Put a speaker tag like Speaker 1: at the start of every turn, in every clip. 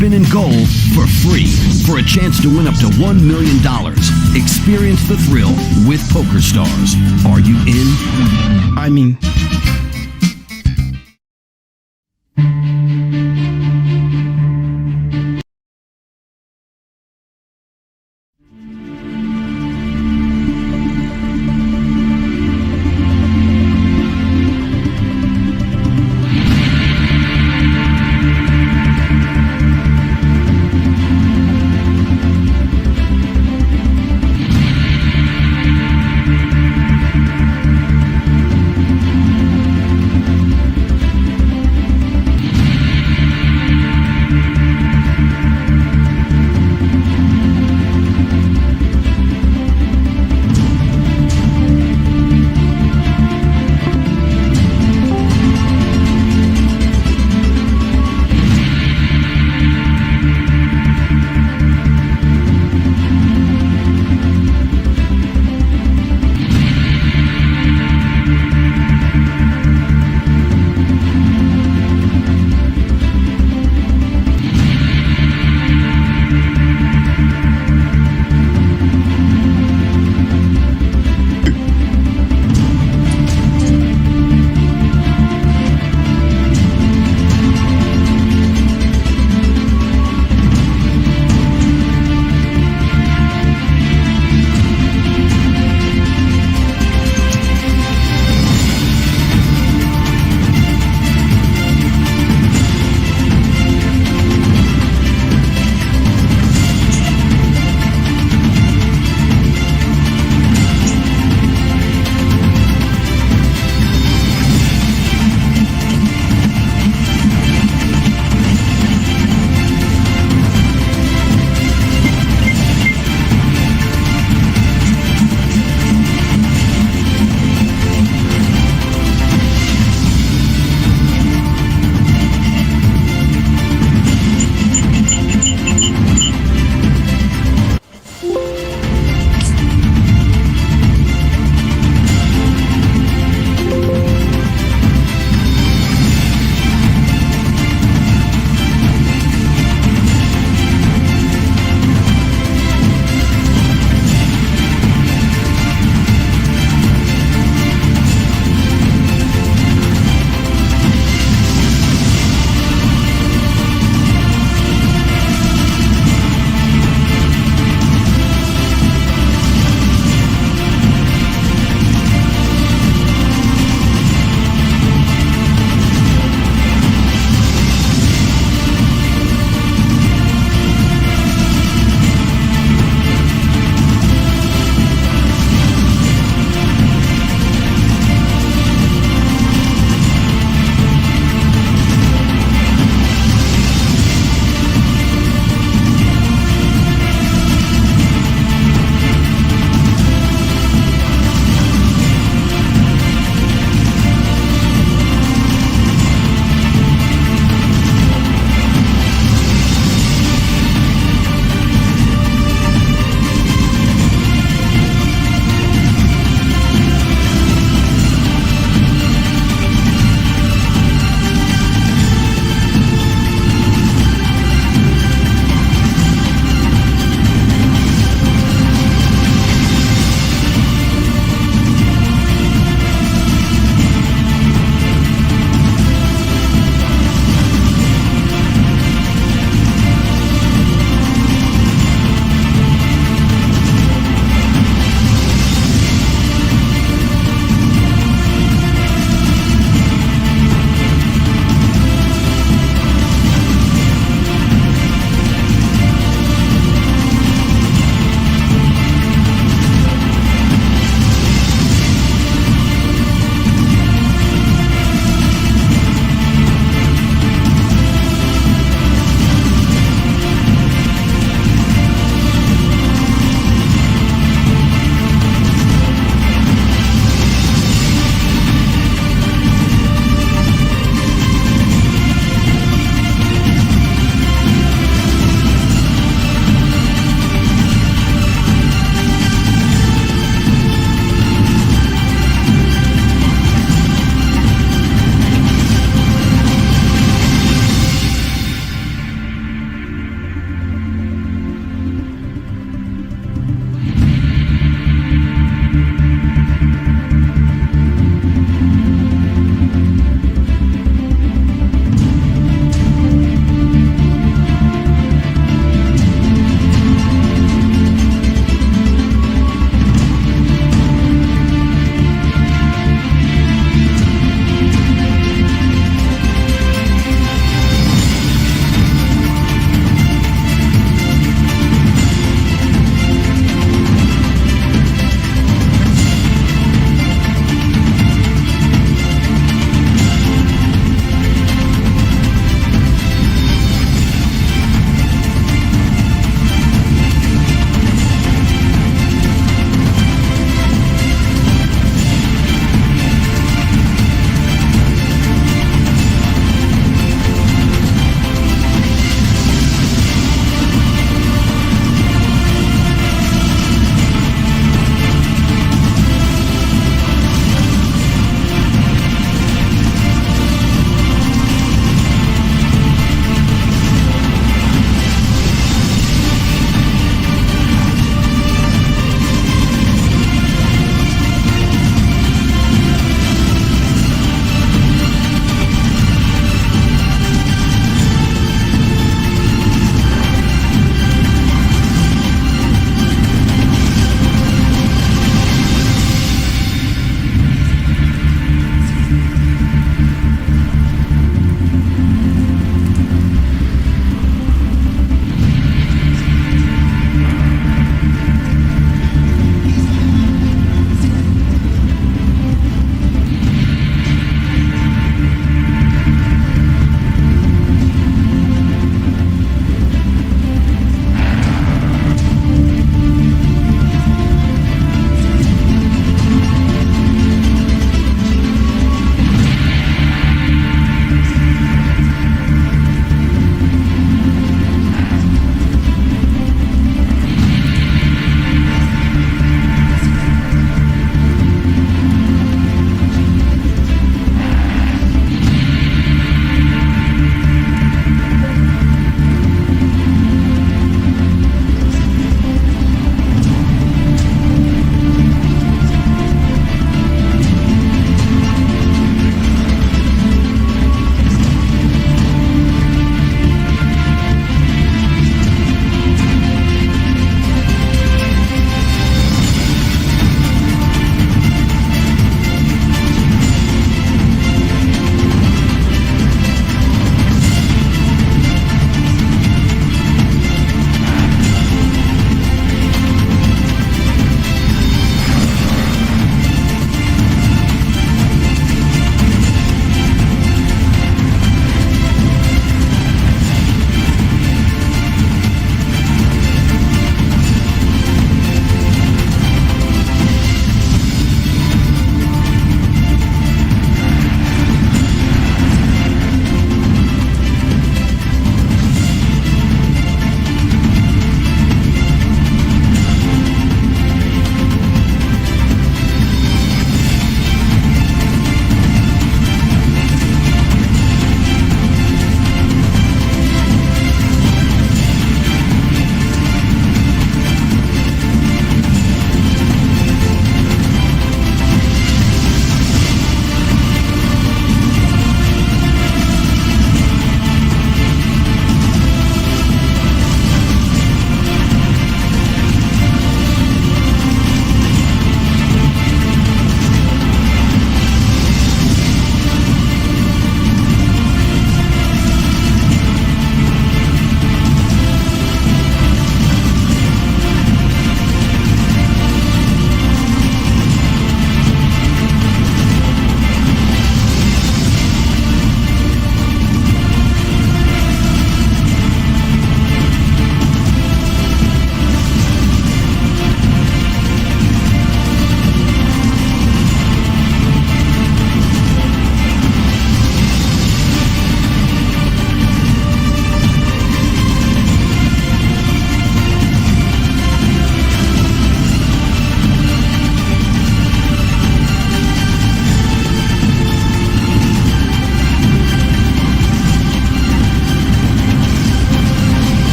Speaker 1: spin and goal for free for a chance to win up to $1 million. Experience the thrill with PokerStars. Are you in?
Speaker 2: I mean...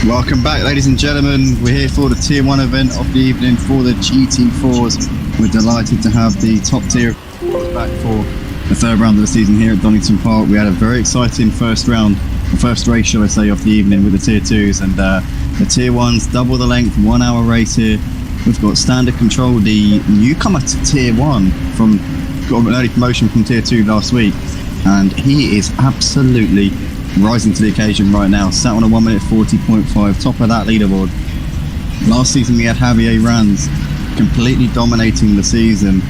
Speaker 2: Welcome back, ladies and gentlemen. We're here for the Tier 1 event of the evening for the GT4s. We're delighted to have the top tier back for the third round of the season here at Donington Park. We had a very exciting first round, the first race, shall I say, of the evening with the Tier 2s, and the Tier 1s, double the length, 1 hour race here. We've got Standard Control, the newcomer to Tier 1, got an early promotion from Tier 2 last week, and he is absolutely rising to the occasion right now. Sat on a 1 minute 40.5, top of that leaderboard. Last season we had javierranz completely dominating the season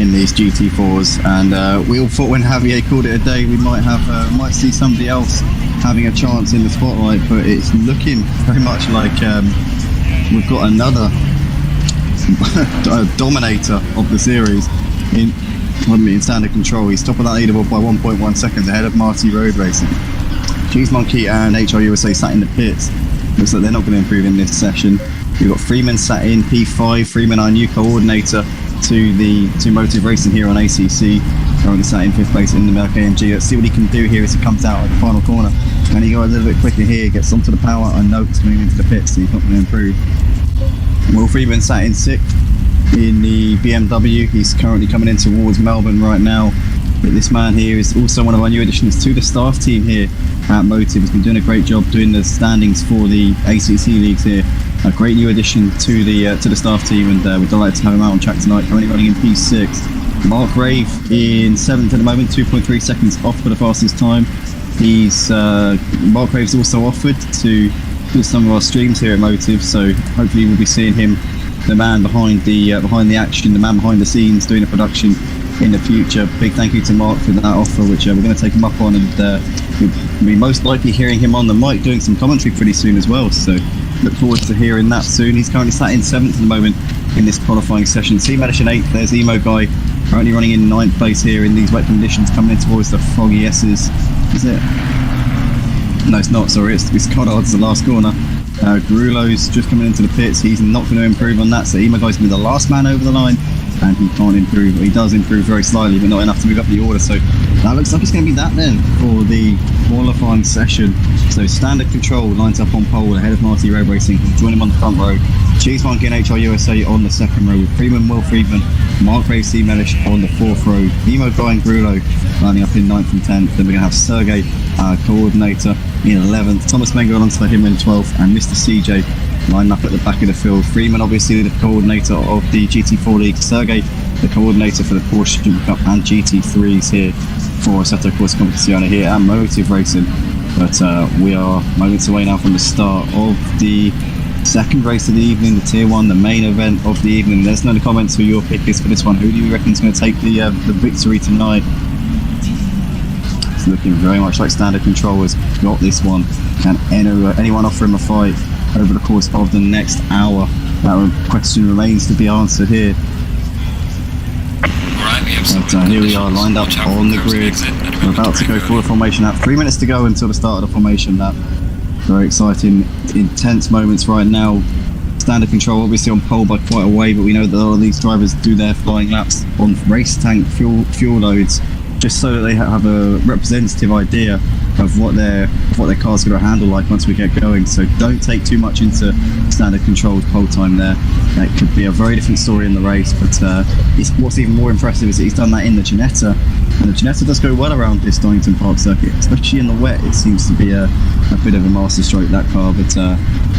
Speaker 2: in these GT4s, and we all thought when Javier called it a day we might see somebody else having a chance in the spotlight, but it's looking very much like we've got another dominator of the series in Standard Control. He's top of that leaderboard by 1.1 seconds ahead of Marty Road Racing. Cheese Monkey and HRUSA sat in the pits. Looks like they're not going to improve in this session. We've got Friedman sat in P5. Friedman, our new coordinator to Motive Racing here on ACC. Currently sat in 5th place in the Merc AMG. Let's see what he can do here as he comes out at the final corner. Can he go a little bit quicker here? Gets onto the power. I know it's moving into the pits, so he's not going to improve. Will Friedman sat in 6th in the BMW. He's currently coming in towards Melbourne right now. But this man here is also one of our new additions to the staff team here at Motive. He's been doing a great job doing the standings for the ACC leagues here. A great new addition to the staff team, and we're delighted to have him out on track tonight. Currently running in P6. Mark Rave in 7th at the moment, 2.3 seconds off for the fastest time. Mark Rave's also offered to do some of our streams here at Motive, so hopefully we'll be seeing him, the man behind the action, the man behind the scenes doing the production in the future. Big thank you to Mark for that offer, which we're going to take him up on, and we'll be most likely hearing him on the mic doing some commentary pretty soon as well, so look forward to hearing that soon. He's currently sat in 7th at the moment in this qualifying session. Team Edition 8th, there's Emo Guy currently running in 9th place here in these wet conditions, coming in towards the foggy S's. Is it? No, it's not, sorry, it's Coddard's the last corner. Grulo's just coming into the pits. He's not going to improve on that, so Emo Guy's going to be the last man over the line, and he can't improve. He does improve very slightly, but not enough to move up the order, so that looks like it's going to be that then for the qualifying session. So Standard Control lines up on pole ahead of Marty Road Racing. Join him on the front row. Cheese Monkey and HRUSA on the second row, with Freeman, Will Friedman, Mark Ray C. Mellish on the 4th row, Emo Guy and Grulo lining up in 9th and 10th. Then we're going to have Sergey, our coordinator, in 11th, Thomas Mengo alongside him in 12th, and Mr. CJ lining up at the back of the field. Freeman, obviously the coordinator of the GT4 League, Sergey, the coordinator for the Porsche Super Cup and GT3s here for Assetto Corsa Competizione here at Motive Racing. But we are moments away now from the start of the second race of the evening, the Tier 1, the main event of the evening. Let us know in the comments who your pick is for this one. Who do you reckon is going to take the victory tonight? It's looking very much like Standard Control has got this one. Can anyone offer him a fight over the course of the next hour? That question remains to be answered here. But here we are, lined up on the grid. We're about to go for the formation lap. 3 minutes to go until the start of the formation lap. Very exciting, intense moments right now. Standard Control obviously on pole by quite a way, but we know that a lot of these drivers do their flying laps on race tank fuel loads, just so that they have a representative idea of what their car's going to handle like once we get going. So don't take too much into Standard Control's pole time there. That could be a very different story in the race, but what's even more impressive is that he's done that in the Ginetta, and the Ginetta does go well around this Donington Park circuit, especially in the wet. It seems to be a bit of a masterstroke, that car, but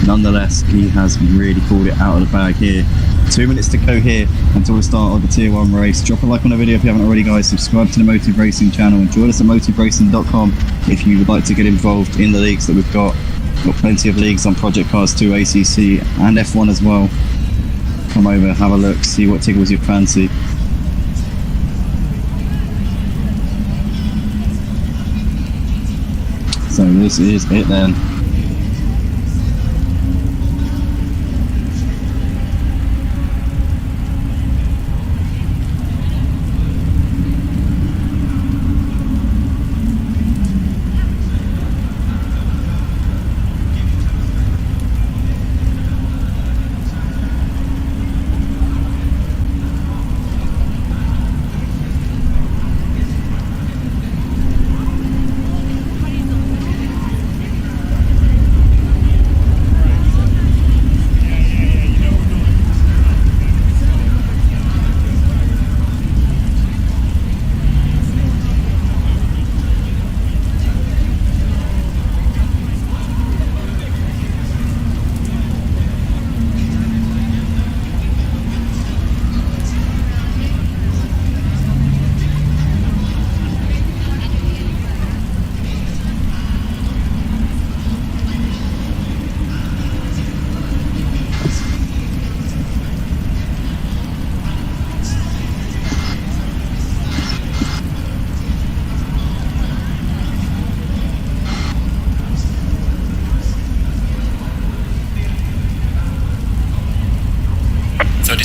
Speaker 2: nonetheless he has really pulled it out of the bag here. 2 minutes to go here until the start of the Tier 1 race. Drop a like on the video if you haven't already, guys. Subscribe to the Motive Racing channel and join us at motiveracing.com if you would like to get involved in the leagues that we've got. Got plenty of leagues on Project Cars 2, ACC and F1 as well. Come over, have a look, see what tickles your fancy. So this is it then.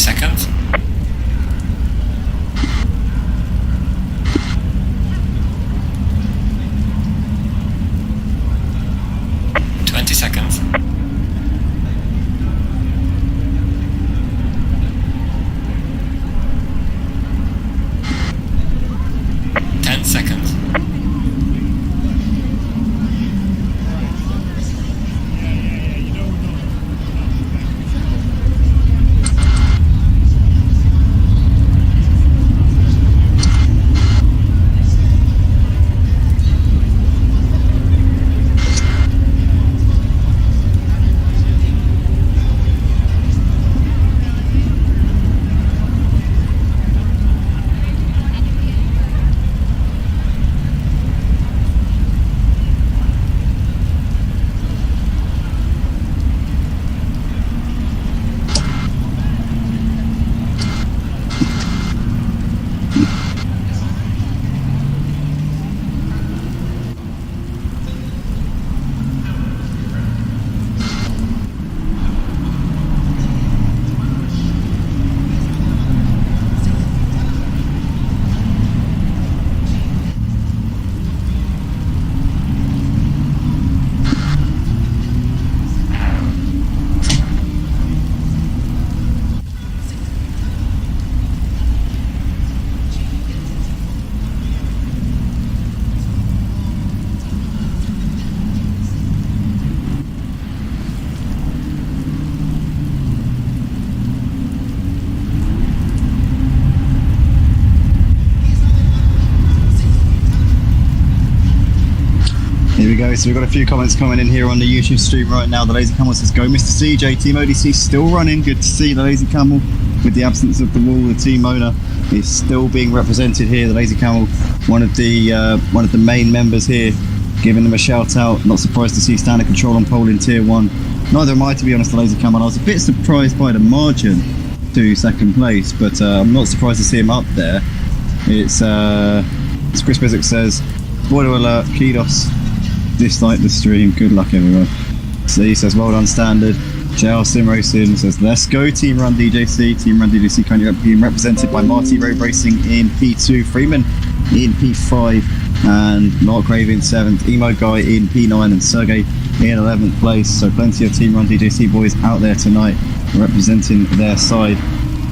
Speaker 3: seconds. 20 seconds. 10 seconds.
Speaker 2: Here we go, so we've got a few comments coming in here on the YouTube stream right now. The Lazy Camel says, go Mr. CJ, Team ODC still running. Good to see the Lazy Camel with the absence of the wall. The team owner is still being represented here. The Lazy Camel, one of the main members here, giving them a shout out. Not surprised to see standard control on pole in tier 1. Neither am I, to be honest, the Lazy Camel. I was a bit surprised by the margin to second place, but I'm not surprised to see him up there. It's as Chris Bizzick says, spoiler alert, Kidos dislike the stream. Good luck, everyone. So he says, well done, standard. JL Sim Racing says, let's go, Team Run DJC. Team Run DJC currently being represented by Marty Road Racing in P2, Friedman in P5, and Mark Raven 7th, Emo Guy in P9, and Sergey in 11th place. So plenty of Team Run DJC boys out there tonight representing their side.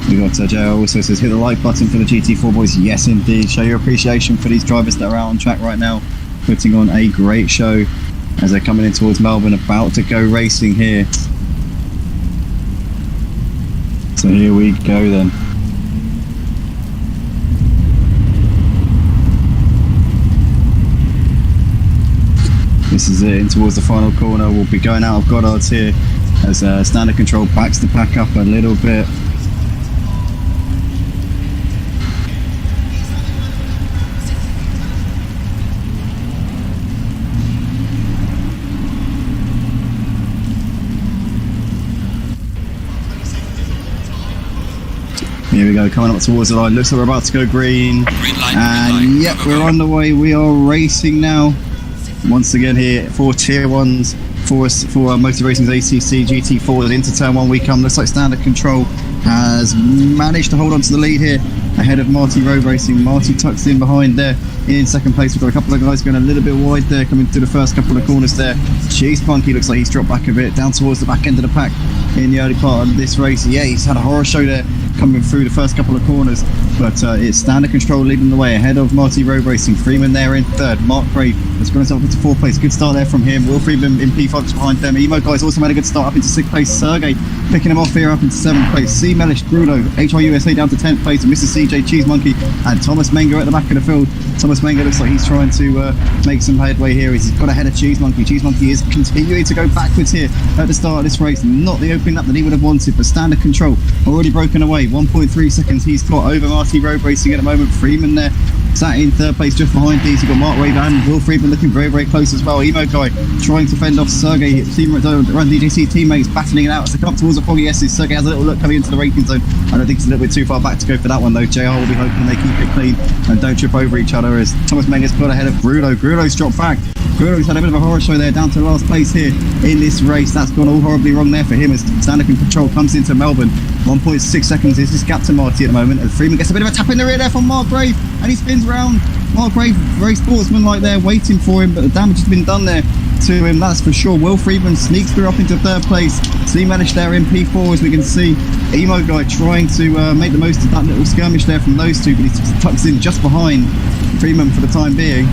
Speaker 2: We got JL also says, hit the like button for the GT4 boys. Yes, indeed. Show your appreciation for these drivers that are out on track right now, putting on a great show as they're coming in towards Melbourne, about to go racing here. So here we go then. This is it, in towards the final corner. We'll be going out of Goddard's here as standard control backs the pack up a little bit. Here we go, coming up towards the line. Looks like we're about to go green. And yep, we're on the way. We are racing now. Once again here for tier 1s, for Motor Racing's ACC GT4 into turn 1 we come. Looks like standard control has managed to hold on to the lead here ahead of Marty Road Racing. Marty tucks in behind there in second place. We've got a couple of guys going a little bit wide there, coming through the first couple of corners there. Cheese Punky looks like he's dropped back a bit, down towards the back end of the pack in the early part of this race. Yeah, he's had a horror show there coming through the first couple of corners, but it's standard control leading the way ahead of Marty Road Racing. Freeman there in third. Mark Crave has gone himself into fourth place. Good start there from him. Will Freeman in P5 behind them. Emo Guy's also made a good start up into sixth place. Sergey picking him off here up into seventh place. C Mellish, Bruno, HRUSA down to 10th place. And Mr. CJ, Cheese Monkey, and Thomas Mengo at the back of the field. Thomas Mengo looks like he's trying to make some headway here. He's got ahead of Cheese Monkey. Cheese Monkey is continuing to go backwards here at the start of this race. Not the opening lap that he would have wanted, but standard control already broken away. 1.3 seconds he's got over Marty Road Racing at the moment. Freeman there sat in third place just behind these. You've got Mark Wade and Will Freeman looking very, very close as well. Emo Guy trying to fend off Sergey. Team Run DJC teammates battling it out as they come towards the foggy S's. Sergey has a little look coming into the braking zone. I don't think it's a little bit too far back to go for that one though. JR will be hoping they keep it clean and don't trip over each other as Thomas Menger's got ahead of Grulo. Grulo's dropped back. Grulo's had a bit of a horror show there, down to last place here in this race. That's gone all horribly wrong there for him as Standard Control comes into Melbourne. 1.6 seconds is this gap to Marty at the moment, and Friedman gets a bit of a tap in the rear there from Mark Grave, and he spins round. Mark Grave, very sportsman-like there, waiting for him, but the damage has been done there to him, that's for sure. Will Friedman sneaks through up into third place. C-Manish there in P4, as we can see. Emo Guy trying to make the most of that little skirmish there from those two, but he tucks in just behind Friedman for the time being.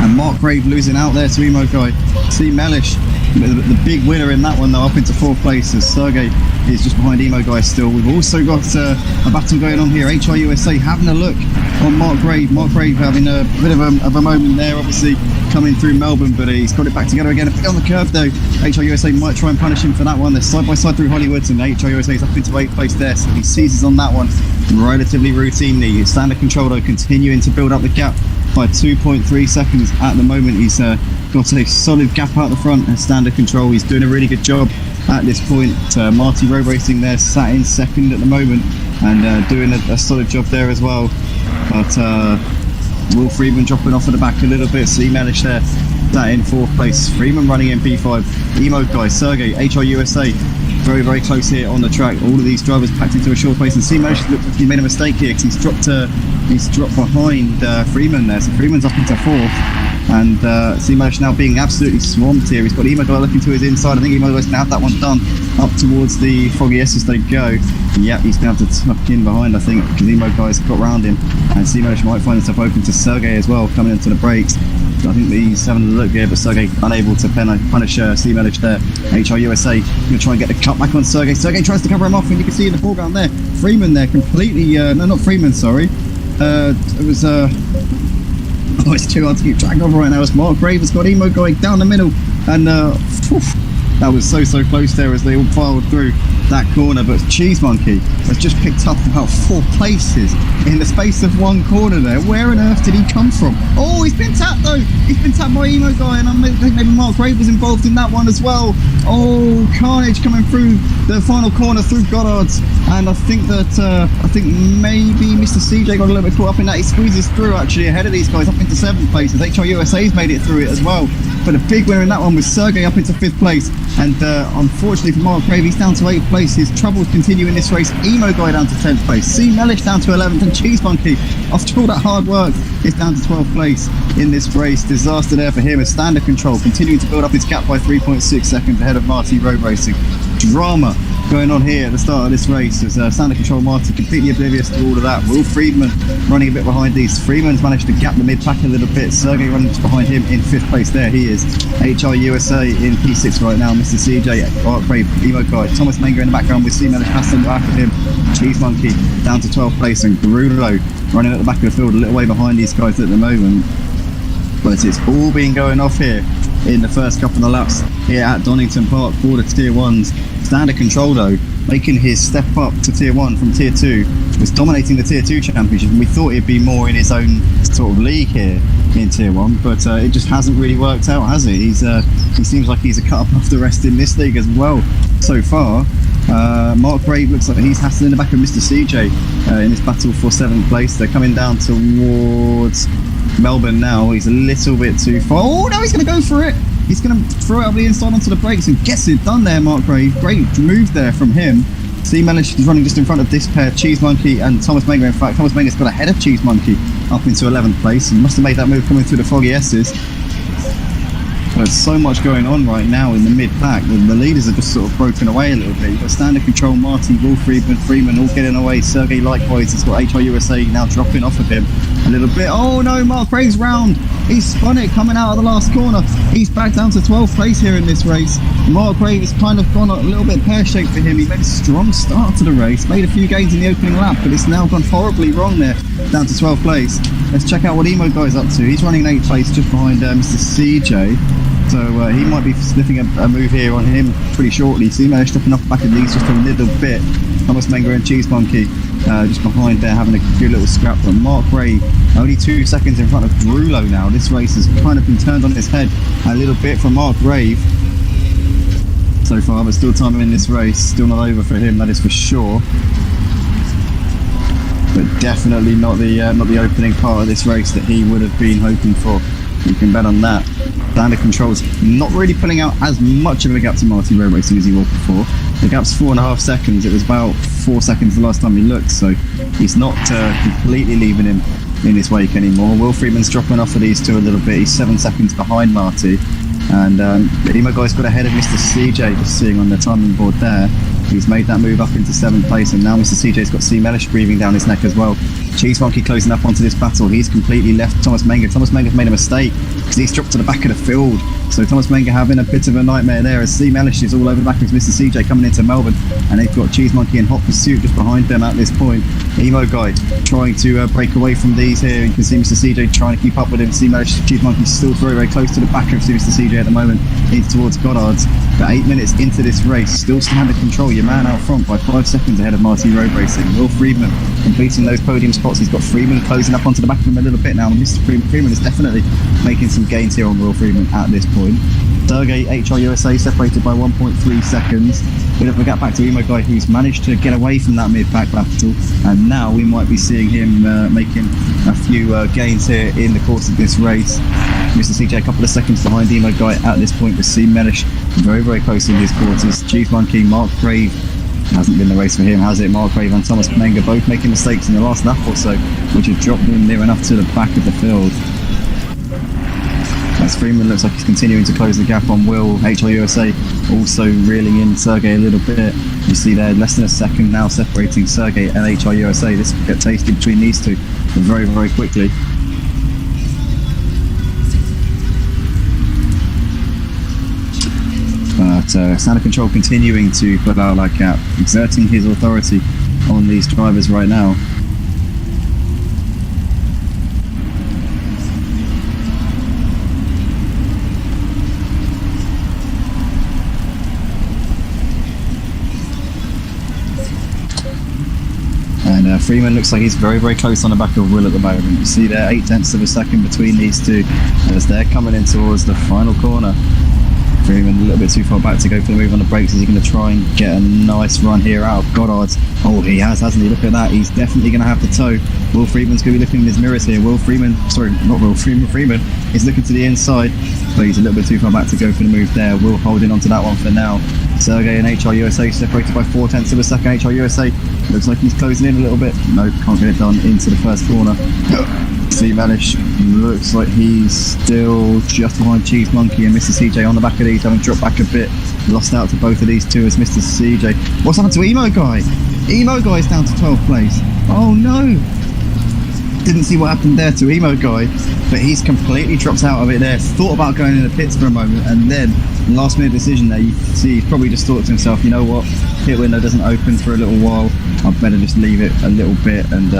Speaker 2: And Mark Grave losing out there to Emo Guy. C-Manish, the big winner in that one though, up into fourth place as Sergey is just behind Emo Guy still. We've also got a battle going on here. HRUSA having a look on Mark Grave. Mark Grave having a bit of a moment there, obviously coming through Melbourne, but he's got it back together again. A bit on the curve though. HRUSA might try and punish him for that one. They're side by side through Hollywood, and HRUSA is up into 8th place there, so he seizes on that one relatively routinely. Standard Control though continuing to build up the gap by 2.3 seconds at the moment. He's got a solid gap out the front and Standard Control. He's doing a really good job at this point. Marty Road Racing there sat in second at the moment and doing a solid job there as well. But Will Friedman dropping off at the back a little bit, so he managed there. That in fourth place. Friedman running in P5. Emo Guy, Sergey, HRUSA very, very close here on the track. All of these drivers packed into a short place, and C-Manish looks like he made a mistake here because he's dropped behind Freeman there. So Freeman's up into fourth, and C-Manish now being absolutely swamped here. He's got Emo Guy looking to his inside. I think Emo Guy's going to have that one done up towards the foggy S as they go. Yep, he's going to have to tuck in behind, I think, because Emo Guy's got round him, and C-Manish might find himself open to Sergey as well coming into the brakes. I think he's having a look here, but Sergey unable to punish C-Manish there. HRUSA going to try and get the cut back on Sergey. Sergey tries to cover him off, and you can see in the foreground there, Freeman there completely, no, not Freeman, sorry. It was, oh, it's too hard to keep track of right now. It's Mark Grave has got Emo going down the middle, and that was so close there as they all filed through that corner. But Cheese Monkey has just picked up about 4 places in the space of one corner there. Where on earth did he come from? Oh, he's been tapped though. He's been tapped by Emo Guy, and I think maybe Mark Grave was involved in that one as well. Oh, carnage coming through the final corner through Goddard's, and I think maybe Mr. CJ got a little bit caught up in that. He squeezes through actually ahead of these guys up into 7th place. As HRUSA's made it through it as well. But a big winner in that one was Sergey up into 5th place, and unfortunately for Mark Grave, he's down to 8th place. His troubles continue in this race. Emo Guy down to 10th place, C-Manish down to 11th, and Cheese Monkey, after all that hard work, is down to 12th place in this race. Disaster there for him as Standard Control continuing to build up his gap by 3.6 seconds ahead of Marty Road Racing. Drama going on here at the start of this race as Standard Control Marty completely oblivious to all of that. Will Friedman running a bit behind these. Freeman's managed to gap the mid-pack a little bit. Sergey running just behind him in 5th place. There he is. HRUSA in P6 right now. Mr. CJ, Mark Grave, Emo Guy, Thomas Menger in the background with C-Manish passing back of him. Cheese Monkey down to 12th place, and Grulo running at the back of the field a little way behind these guys at the moment. But it's all been going off here in the first couple of laps here at Donington Park for the Tier 1s. Standard Control though, making his step up to Tier 1 from Tier 2, was dominating the Tier 2 championship, and we thought he'd be more in his own sort of league here in Tier 1, but it just hasn't really worked out, has it? He seems like he's a cut above the rest in this league as well so far. Mark Grave looks like he's hassling the back of Mr. CJ in this battle for 7th place. They're coming down towards Melbourne now. He's a little bit too far. Oh no, he's going to go for it. He's going to throw it up the inside onto the brakes and gets it done there, Mark Grave. Great move there from him. C-Manish is running just in front of this pair, Cheese Monkey and Thomas Menger. In fact, Thomas Menger's got ahead of Cheese Monkey up into 11th place. He must have made that move coming through the foggy S's. There's so much going on right now in the mid-pack. The leaders are just sort of broken away a little bit. You've got Standard Control, Marty, Will Freeman all getting away. Sergey likewise has got HRUSA now dropping off of him a little bit. Oh no, Mark Graves round. He's spun it coming out of the last corner. He's back down to 12th place here in this race. Mark Graves has kind of gone a little bit pear-shaped for him. He made a strong start to the race, made a few gains in the opening lap, but it's now gone horribly wrong there, down to 12th place. Let's check out what Emo Guy's up to. He's running in 8th place just behind Mr. CJ. So he might be sniffing a move here on him pretty shortly. C-Manish stepping off the back of these just a little bit. Thomas Menger and Cheese Monkey just behind there having a good little scrap. But Mark Grave only 2 seconds in front of Grulo now. This race has kind of been turned on its head a little bit from Mark Grave. so far, but still time in this race. Still not over for him, that is for sure. But definitely not the opening part of this race that he would have been hoping for. You can bet on that. Standard controls not really pulling out as much of a gap to Marty Road Racing as he was before. The gap's 4.5 seconds. It was about 4 seconds the last time he looked, so he's not completely leaving him in his wake anymore. Will Friedman's dropping off of these two a little bit. He's 7 seconds behind Marty. And MeltedDazzer got ahead of Mr. CJ, just seeing on the timing board there. He's made that move up into 7th place, and now Mr. CJ's got SimRaceTrain breathing down his neck as well. Cheese Monkey closing up onto this battle. He's completely left Thomas Menger. Thomas Menger's made a mistake because he's dropped to the back of the field. So Thomas Menger having a bit of a nightmare there as SimRaceTrain is all over the back of Mr. CJ coming into Melbourne, and they've got Cheese Monkey in hot pursuit just behind them at this point. Emo Guy trying to break away from these here. You can see Mr. CJ trying to keep up with him. SimRaceTrain, Cheese Monkey's still very, very close to the back of Mr. CJ at the moment, in towards Goddard's. But 8 minutes into this race, still standard control. Your man out front by 5 seconds ahead of Marty Road Racing. Will Friedman completing those podium spots. He's got Friedman closing up onto the back of him a little bit now. Mr. Friedman is definitely making some gains here on Will Friedman at this point. Sergey HR USA separated by 1.3 seconds. Bit of a gap back to Emo Guy, who's managed to get away from that mid-pack battle, and now we might be seeing him making a few gains here in the course of this race. Mr. CJ a couple of seconds behind Emo Guy at this point, with SimRaceTrain very, very close in his quarters. Chief Monkey, Mark Crave, hasn't been the race for him, has it? Mark Crave and Thomas Menger both making mistakes in the last lap or so, which have dropped him near enough to the back of the field. As Friedman looks like he's continuing to close the gap on Will. HR USA also reeling in Sergey a little bit. You see there, less than a second now separating Sergey and HR USA. This will get tasty between these two very, very quickly. But standard control continuing to put out that gap, exerting his authority on these drivers right now. And Freeman looks like he's very, very close on the back of Will at the moment. You see there, 0.8 of a second between these two as they're coming in towards the final corner. Freeman a little bit too far back to go for the move on the brakes. Is he going to try and get a nice run here out of Goddard's? Oh, he has, hasn't he? Look at that. He's definitely going to have to tow. Will Freeman's going to be looking in his mirrors here. Freeman is looking to the inside, but he's a little bit too far back to go for the move there. Will holding on to that one for now. Sergey and HR USA separated by 0.4 of a second. HR USA looks like he's closing in a little bit. Nope, can't get it done into the first corner. SimRaceTrain looks like he's still just behind Cheese Monkey and Mr. CJ on the back of these, having dropped back a bit. Lost out to both of these two as Mr. CJ. What's happened to Emo Guy? Emo Guy's down to 12th place. Oh no! Didn't see what happened there to Emo Guy, but he's completely dropped out of it there. Thought about going in the pits for a moment, and then last minute decision there. You see, he's probably just thought to himself, you know what? Pit window doesn't open for a little while. I better just leave it a little bit and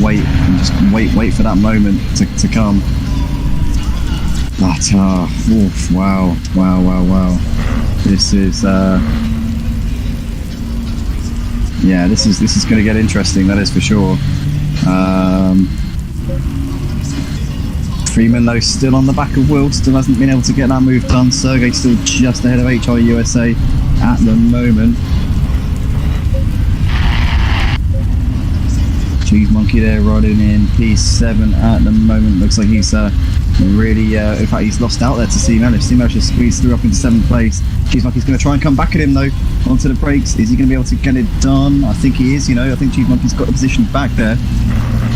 Speaker 2: wait, and just wait for that moment to come. But oof, wow. This is yeah, this is going to get interesting. That is for sure. Freeman though still on the back of Will, still hasn't been able to get that move done. Sergey still just ahead of HR USA at the moment. Cheese Monkey there riding in P7 at the moment. Looks like he's really, in fact he's lost out there to SimRaceTrain. SimRaceTrain just squeezed through up into 7th place. Cheese Monkey's going to try and come back at him though, onto the brakes. Is he going to be able to get it done? I think he is, you know. I think Cheese Monkey's got the position back there.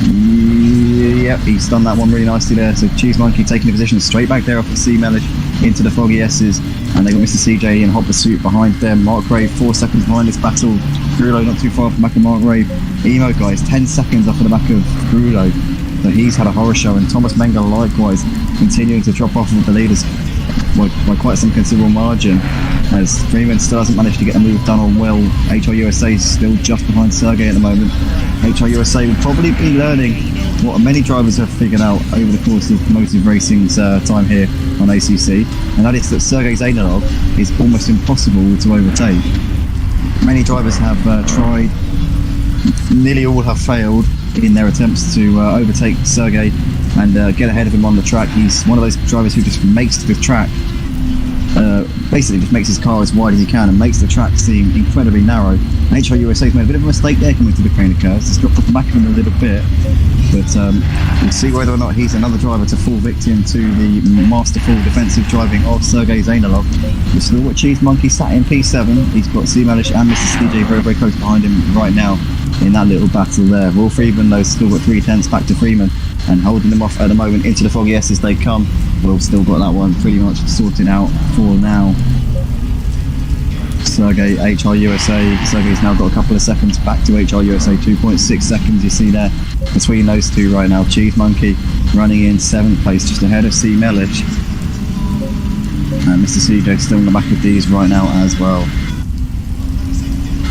Speaker 2: Yep, he's done that one really nicely there. So Cheese Monkey taking the position straight back there off of SimRaceTrain into the Foggy S's, and they got Mr. CJ in hot pursuit behind them. Mark Rave 4 seconds behind this battle. Grulo not too far from back of Mark Rave. Emo Guys 10 seconds off of the back of Grulo. So he's had a horror show, and Thomas Menger likewise continuing to drop off with the leaders by quite some considerable margin, as Freeman still hasn't managed to get a move done on Will. HR USA is still just behind Sergey at the moment. HR USA will probably be learning what many drivers have figured out over the course of Motive Racing's time here on ACC, and that is that Sergey Zainalov is almost impossible to overtake. Many drivers have tried, nearly all have failed in their attempts to overtake Sergey and get ahead of him on the track. He's one of those drivers who just makes the track. basically just makes his car as wide as he can and makes the track seem incredibly narrow. HRUSA's made a bit of a mistake there coming to the crane of curves. It's dropped off the back of him a little bit, but we'll see whether or not he's another driver to fall victim to the masterful defensive driving of Sergei Zainalov. We've still got Cheese Monkey sat in P7. He's got C-Melish and Mr. CJ very, very close behind him right now in that little battle there. Will Friedman, though, still got 3/10 back to Freeman and holding them off at the moment into the Foggy S as they come. Will still got that one pretty much sorted out for now. Sergey, HRUSA. Sergey's now got a couple of seconds back to HRUSA, 2.6 seconds you see there between those two right now. Cheese Monkey running in 7th place, just ahead of C-Melish. And Mr. CJ still in the back of these right now as well.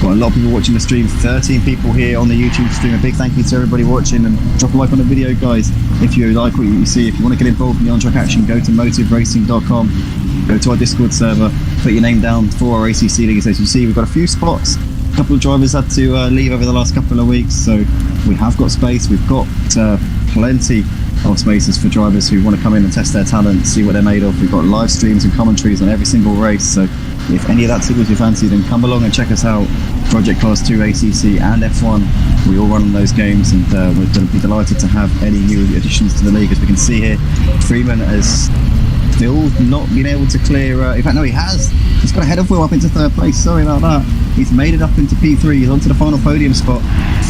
Speaker 2: Got a lot of people watching the stream, 13 people here on the YouTube stream. A big thank you to everybody watching, and drop a like on the video, guys. If you like what you see, if you want to get involved in the on-track action, go to MeltedDazzer.com, go to our Discord server, put your name down for our ACC league. As you see, we've got a few spots. A couple of drivers had to leave over the last couple of weeks, so we have got space. We've got plenty of spaces for drivers who want to come in and test their talent, see what they're made of. We've got live streams and commentaries on every single race, so if any of that tickles your fancy, then come along and check us out. Project Class 2, ACC and F1, we all run on those games, and we're going to be delighted to have any new additions to the league. As we can see here, Freeman has still not been able to clear, in fact no, he has. He's got ahead of Will up into 3rd place, sorry about that. He's made it up into P3, he's onto the final podium spot.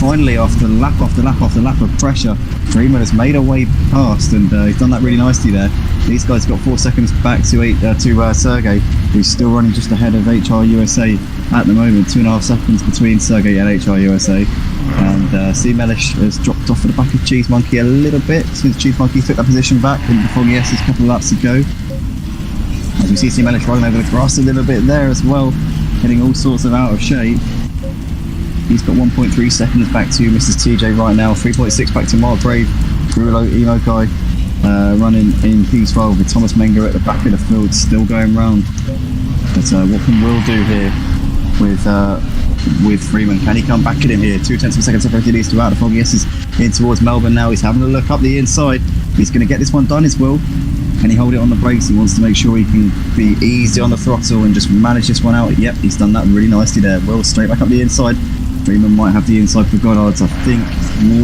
Speaker 2: Finally, after lap after lap after lap of pressure, Freeman has made a way past, and he's done that really nicely there. These guys got 4 seconds back to Sergey, who's still running just ahead of HRUSA at the moment. 2.5 seconds between Sergey and HRUSA. And C-Melish has dropped off at the back of Cheese Monkey a little bit since Cheese Monkey took that position back in the Foggy S's a couple of laps ago. As we see C-Melish running over the grass a little bit there as well, getting all sorts of out of shape. He's got 1.3 seconds back to Mrs. TJ right now, 3.6 back to Mark Brave, Grulo, Emo Guy running in P12 with Thomas Menger at the back of the field, still going round. But what can Will do here with Freeman? Can he come back at him here? 0.2 of a second separated these two out. The Foggy S is in towards Melbourne now. He's having a look up the inside. He's going to get this one done as Will. Can he hold it on the brakes? He wants to make sure he can be easy on the throttle and just manage this one out. Yep, he's done that really nicely there. Will straight back up the inside. Freeman might have the inside for Goddard's. I think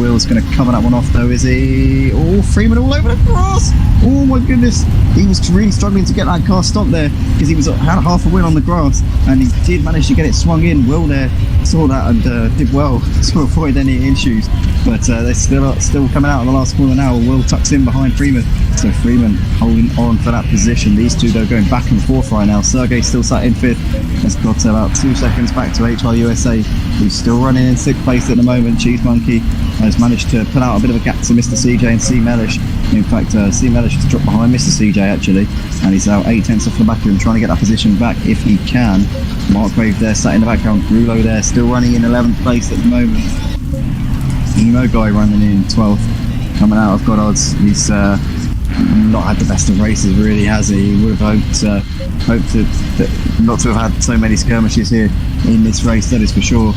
Speaker 2: Will's going to cover that one off though, is he? Oh, Freeman all over the grass! Oh my goodness! He was really struggling to get that car stopped there because he had half a wheel on the grass, and he did manage to get it swung in. Will there saw that and did well to avoid any issues, but they're still coming out of the last corner now. Will tucks in behind Freeman, so Freeman holding on for that position. These two though going back and forth right now. Sergey still sat in 5th, has got about 2 seconds back to HRUSA, who's still running in 6th place at the moment. Cheese Monkey has managed to put out a bit of a gap to Mr. CJ and C-Melish. In fact, C-Melish has dropped behind Mr. CJ actually, and he's out 8/10 off the back of him, trying to get that position back if he can. Mark Grave there sat in the background. Grulo there still running in 11th place at the moment. Emo Guy running in 12th, coming out of Goddard's. He's not had the best of races really, has he? He would have hoped not to have had so many skirmishes here in this race, that is for sure.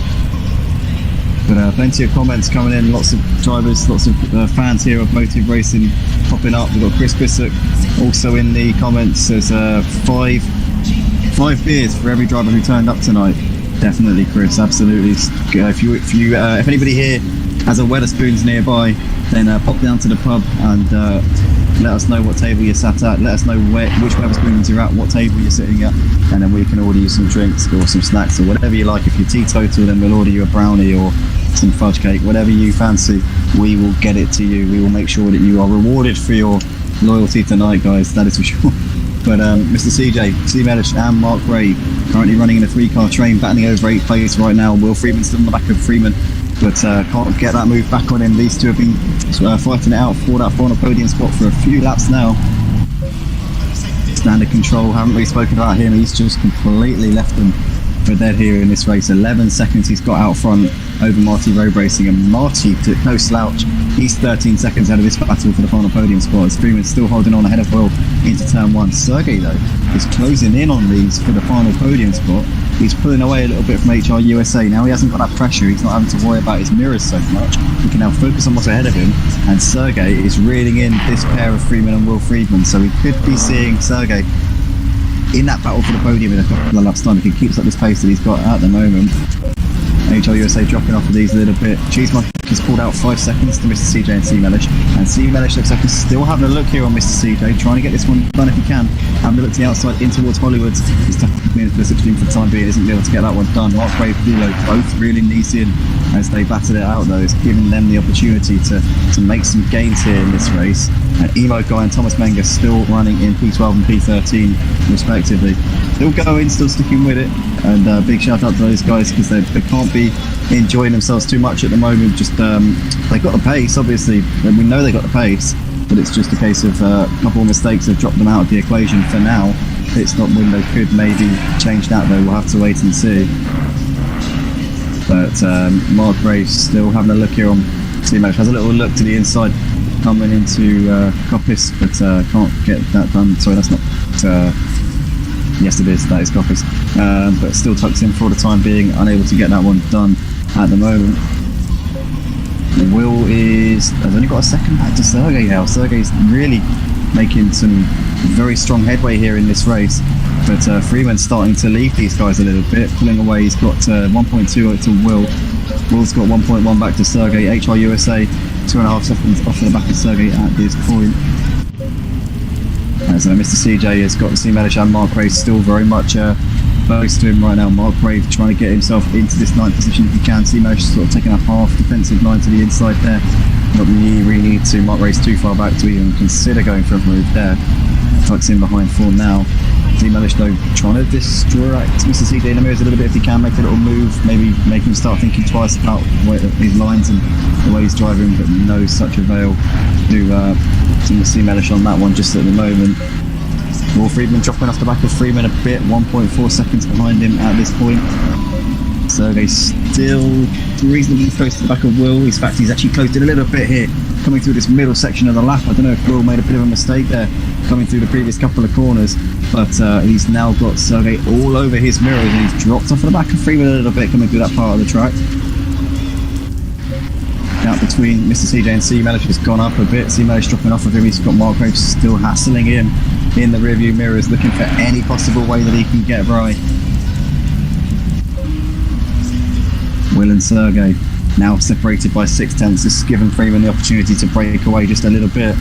Speaker 2: But plenty of comments coming in, lots of drivers, lots of fans here of Motive Racing popping up. We've got Chris Bissock also in the comments. There's 5 beers for every driver who turned up tonight. Definitely, Chris, absolutely. If anybody here has a Wetherspoons nearby, then pop down to the pub and let us know what table you're sat at. Let us know which Wetherspoons you're at, what table you're sitting at, and then we can order you some drinks or some snacks or whatever you like. If you're teetotal, then we'll order you a brownie or some fudge cake, whatever you fancy. We will get it to you. We will make sure that you are rewarded for your loyalty tonight, guys, that is for sure. But Mr. CJ, C-Melish and Mark Ray currently running in a 3-car train, battling over 8th place right now. Will Freeman still on the back of Freeman, but can't get that move back on him. These two have been fighting it out for that final podium spot for a few laps now. Standard Control, haven't really spoken about him. He's just completely left them for dead here in this race. 11 seconds he's got out front over Marty Road Racing, and Marty, no slouch, he's 13 seconds out of this battle for the final podium spot. Freeman's still holding on ahead of Will into turn 1. Sergey though is closing in on these for the final podium spot. He's pulling away a little bit from HRUSA. Now he hasn't got that pressure, he's not having to worry about his mirrors so much. He can now focus on what's ahead of him, and Sergey is reeling in this pair of Freeman and Will Friedman, so we could be seeing Sergey in that battle for the podium in a couple of laps time if he keeps up this pace that he's got at the moment. HRUSA dropping off of these a little bit. Cheese Monkey has pulled out 5 seconds to Mr. CJ and C-Mellish. And C-Mellish looks like he's still having a look here on Mr. CJ, trying to get this one done if he can. Having a look to the outside in towards Hollywood. He's tapping into the 16 for the time being, isn't able to get that one done. Mark Brave, Dilo, both really nice in as they battered it out though. It's giving them the opportunity to make some gains here in this race. And Emo Guy and Thomas Menga still running in P12 and P13 respectively. Still going, still sticking with it. And big shout out to those guys because they can't be enjoying themselves too much at the moment. Just they got the pace, obviously, and we know they got the pace, but it's just a case of a couple of mistakes have dropped them out of the equation for now. Pit stop window could maybe change that though. We'll have to wait and see. But Mark Graves still having a look here on C-Mosh. Has a little look to the inside coming into Coppice, but can't get that done. Sorry, that's not. Yes, it is. That is Coppice. But still tucks in for the time being, unable to get that one done at the moment. Will has only got a second back to Sergey now. Sergey's really making some very strong headway here in this race. But Freeman's starting to leave these guys a little bit, pulling away. He's got 1.2 to Will. Will's got 1.1 back to Sergey. HRUSA 2.5 seconds off the back of Sergey at this point. So Mr. CJ has got C-Mellish and Mark Graves still very much close to him right now. Mark Graves trying to get himself into this 9th position if he can. C-Mellish sort of taking a half defensive line to the inside there. Not really need to. Mark Graves too far back to even consider going for a move there. Tucks in behind for now. C-Mellish though trying to distract Mr. CJ in the mirrors a little bit if he can, make a little move, maybe make him start thinking twice about his lines and the way he's driving, but no such avail to C-Mellish on that one just at the moment. Will Friedman dropping off the back of Freeman a bit, 1.4 seconds behind him at this point. Sergey still reasonably close to the back of Will. In fact, he's actually closed it a little bit here, coming through this middle section of the lap. I don't know if Will made a bit of a mistake there, coming through the previous couple of corners, but he's now got Sergey all over his mirrors and he's dropped off the back of Freeman a little bit, coming through that part of the track. Out between Mr. CJ and C-Mellish has gone up a bit. C-Mellish dropping off of him. He's got Mark Graves still hassling him in the rearview mirrors, looking for any possible way that he can get right. Will and Sergey now separated by 0.6. This has given Freeman the opportunity to break away just a little bit.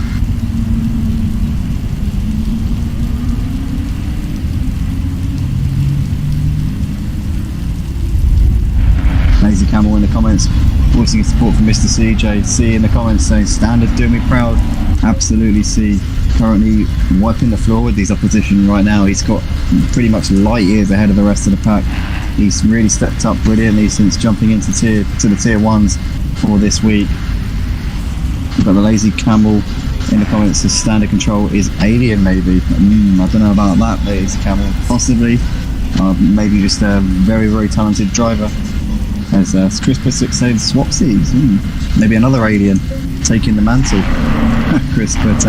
Speaker 2: Lazy Camel in the comments voicing his support for Mr. CJ. C in the comments saying standard doing me proud. Absolutely C. Currently wiping the floor with his opposition right now. He's got pretty much light years ahead of the rest of the pack. He's really stepped up brilliantly since jumping into the tier 1s for this week. We've got the Lazy Camel in the comments says standard control is alien maybe. I don't know about that, Lazy Camel. Possibly. Maybe just a very, very talented driver. As Chris Pusick saying swapsies. Maybe another alien taking the mantle. Chris, but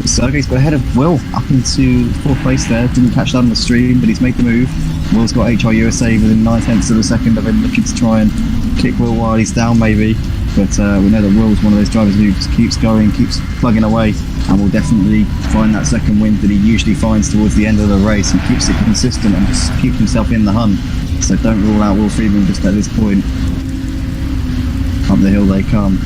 Speaker 2: Sergey's got ahead of Will up into 4th place there. Didn't catch that on the stream, but he's made the move. Will's got HRUSA within 9/10 of a second of him, looking to try and kick Will while he's down maybe. But we know that Will's one of those drivers who just keeps going, keeps plugging away, and will definitely find that second win that he usually finds towards the end of the race. He keeps it consistent and just keeps himself in the hunt. So don't rule out Will Friedman just at this point. Up the hill they come.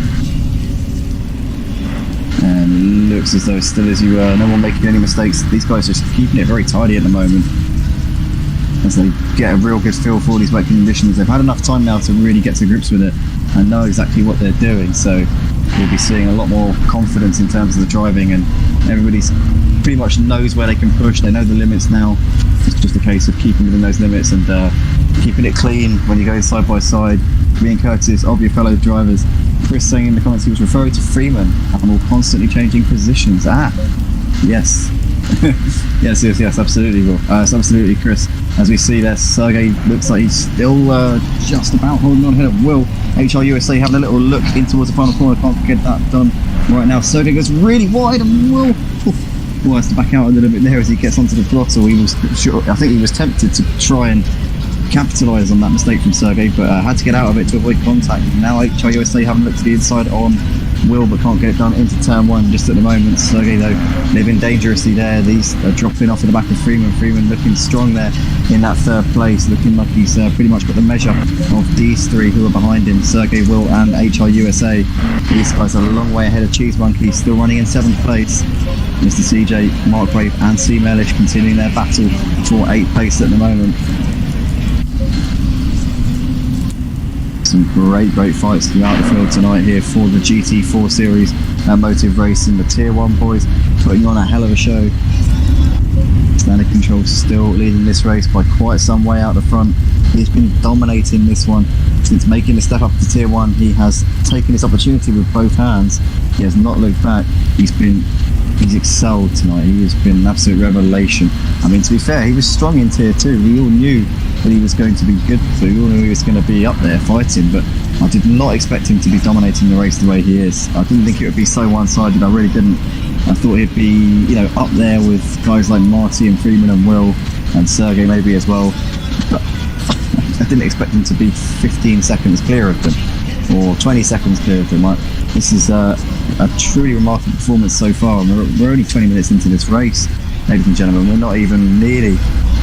Speaker 2: And looks as though still as you no one making any mistakes. These guys are just keeping it very tidy at the moment as they get a real good feel for all these wet conditions. They've had enough time now to really get to grips with it and know exactly what they're doing. So we'll be seeing a lot more confidence in terms of the driving, and everybody's pretty much knows where they can push. They know the limits now. It's just a case of keeping within those limits and keeping it clean when you go side by side, being courteous of your fellow drivers. Chris saying in the comments he was referring to Freeman and will constantly changing positions. Yes. yes, absolutely, Will. It's absolutely Chris. As we see there, Sergey looks like he's still just about holding on ahead of Will. HRUSA having a little look in towards the final corner, can't get that done right now. Sergey goes really wide and Will has to back out a little bit there as he gets onto the throttle. I think he was tempted to try and capitalise on that mistake from Sergey, but had to get out of it to avoid contact. Now HRUSA haven't looked to the inside on Will, but can't get it done into turn 1 just at the moment. Sergey, though, living dangerously there. These are dropping off at the back of Freeman. Freeman looking strong there in that 3rd place, looking like he's pretty much got the measure of these 3 who are behind him, Sergey, Will and HRUSA. These guys are a long way ahead of Cheese Monkey, still running in 7th place. Mr. CJ, Mark Brave and C. Mellish continuing their battle for 8th place at the moment. Some great fights throughout the field tonight here for the GT4 series and Motive Racing. The Tier 1 boys putting on a hell of a show. Standard Control still leading this race by quite some way out the front. He's been dominating this one since making the step up to Tier 1. He has taken his opportunity with both hands. He has not looked back. He's excelled tonight. He has been an absolute revelation. I mean, to be fair, he was strong in Tier 2. We all knew that he was going to be good, so we all knew he was going to be up there fighting, but I did not expect him to be dominating the race the way he is. I didn't think it would be so one-sided. I really didn't. I thought he'd be, up there with guys like Marty and Freeman and Will and Sergey maybe as well, but I didn't expect him to be 15 seconds clear of them or 20 seconds clear of them. This is a truly remarkable performance so far, and we're only 20 minutes into this race, ladies and gentlemen. We're not even nearly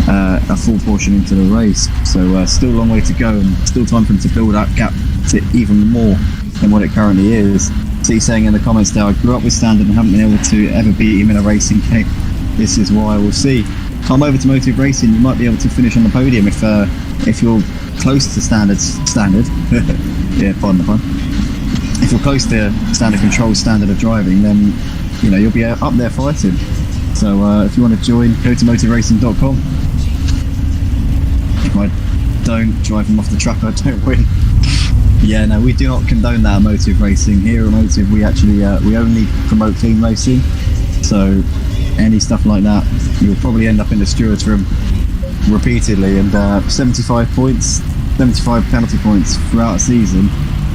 Speaker 2: a full portion into the race, so still a long way to go, and still time for him to build that gap to even more than what it currently is. So he's saying in the comments there, I grew up with Standard and haven't been able to ever beat him in a racing game. This is why. We'll see. Come over to Motive Racing, you might be able to finish on the podium if you're close to standard. Yeah, pardon the pun. If you're close to Standard Control standard of driving, then you'll be up there fighting. So if you want to join, go to motiveracing.com. If I don't drive them off the track, I don't win. Yeah, no, we do not condone that at Motive Racing. Here at Motive, we actually we only promote clean racing. So any stuff like that, you'll probably end up in the stewards room repeatedly, and 75 points, 75 penalty points throughout a season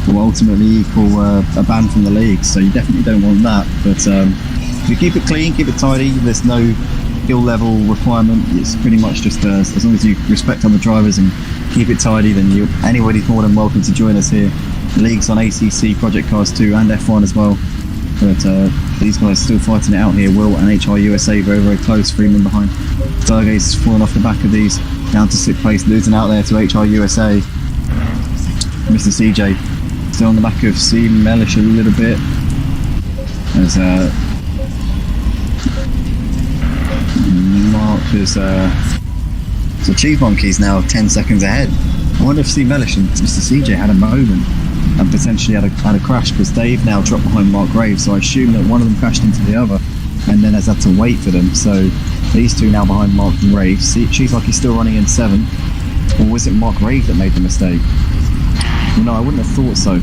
Speaker 2: will ultimately equal a ban from the league. So you definitely don't want that. But if you keep it clean, keep it tidy, there's no skill level requirement. It's pretty much just as long as you respect other drivers and keep it tidy, then anybody's more than welcome to join us here. The league's on ACC, Project Cars 2 and F1 as well. But these guys are still fighting it out here. Will and HRUSA very close. Freeman behind. Sergey's falling off the back of these, down to 6th place, losing out there to HRUSA. Mr. CJ still on the back of C. Mellish a little bit. As Mark so Cheese Monkey's now 10 seconds ahead. I wonder if C. Mellish and Mr. CJ had a moment and potentially had a crash, because Dave now dropped behind Mark Graves, so I assume that one of them crashed into the other and then has had to wait for them. So these two now behind Mark Graves. Cheese Monkey's still running in 7th, or was it Mark Graves that made the mistake? Well, no, I wouldn't have thought so.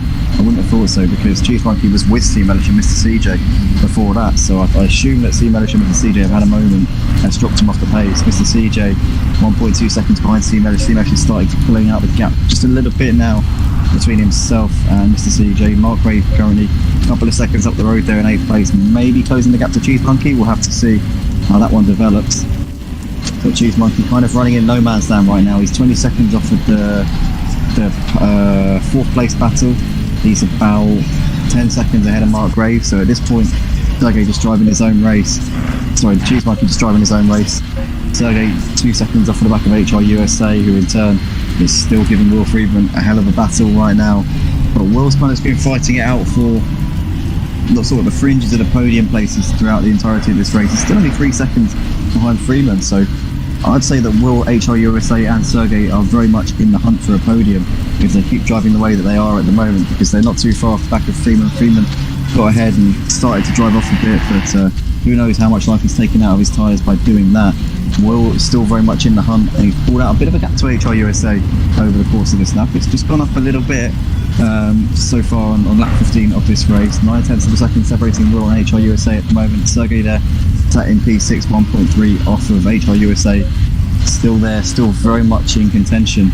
Speaker 2: Because Cheese Monkey was with C. Mellish and Mr. CJ before that, so I assume that C. Mellish and Mr. CJ have had a moment that's dropped him off the pace. Mr. CJ 1.2 seconds behind C. Mellish. C. Mellish is starting to pulling out the gap just a little bit now between himself and Mr. CJ. Mark Brave currently a couple of seconds up the road there in 8th place, maybe closing the gap to Cheese Monkey. We'll have to see how that one develops. But Cheese Monkey kind of running in no man's land right now. He's 20 seconds off of the 4th place battle. He's about 10 seconds ahead of Mark Graves. So at this point, Sergey just driving his own race. Sorry, Cheese Monkey just driving his own race. Sergey 2 seconds off of the back of HRUSA, who in turn is still giving Will Friedman a hell of a battle right now. But Will's kind of been fighting it out for sort of the fringes of the podium places throughout the entirety of this race. He's still only 3 seconds behind Freeman, so I'd say that Will, HRUSA and Sergey are very much in the hunt for a podium if they keep driving the way that they are at the moment, because they're not too far off the back of Freeman. Freeman got ahead and started to drive off a bit, but who knows how much life he's taken out of his tyres by doing that. Will is still very much in the hunt, and he's pulled out a bit of a gap to HRUSA over the course of this lap. It's just gone up a little bit so far on lap 15 of this race. 9/10 of a second separating Will and HRUSA at the moment. Sergey there sat in P6, 1.3 off of HRUSA. Still there, still very much in contention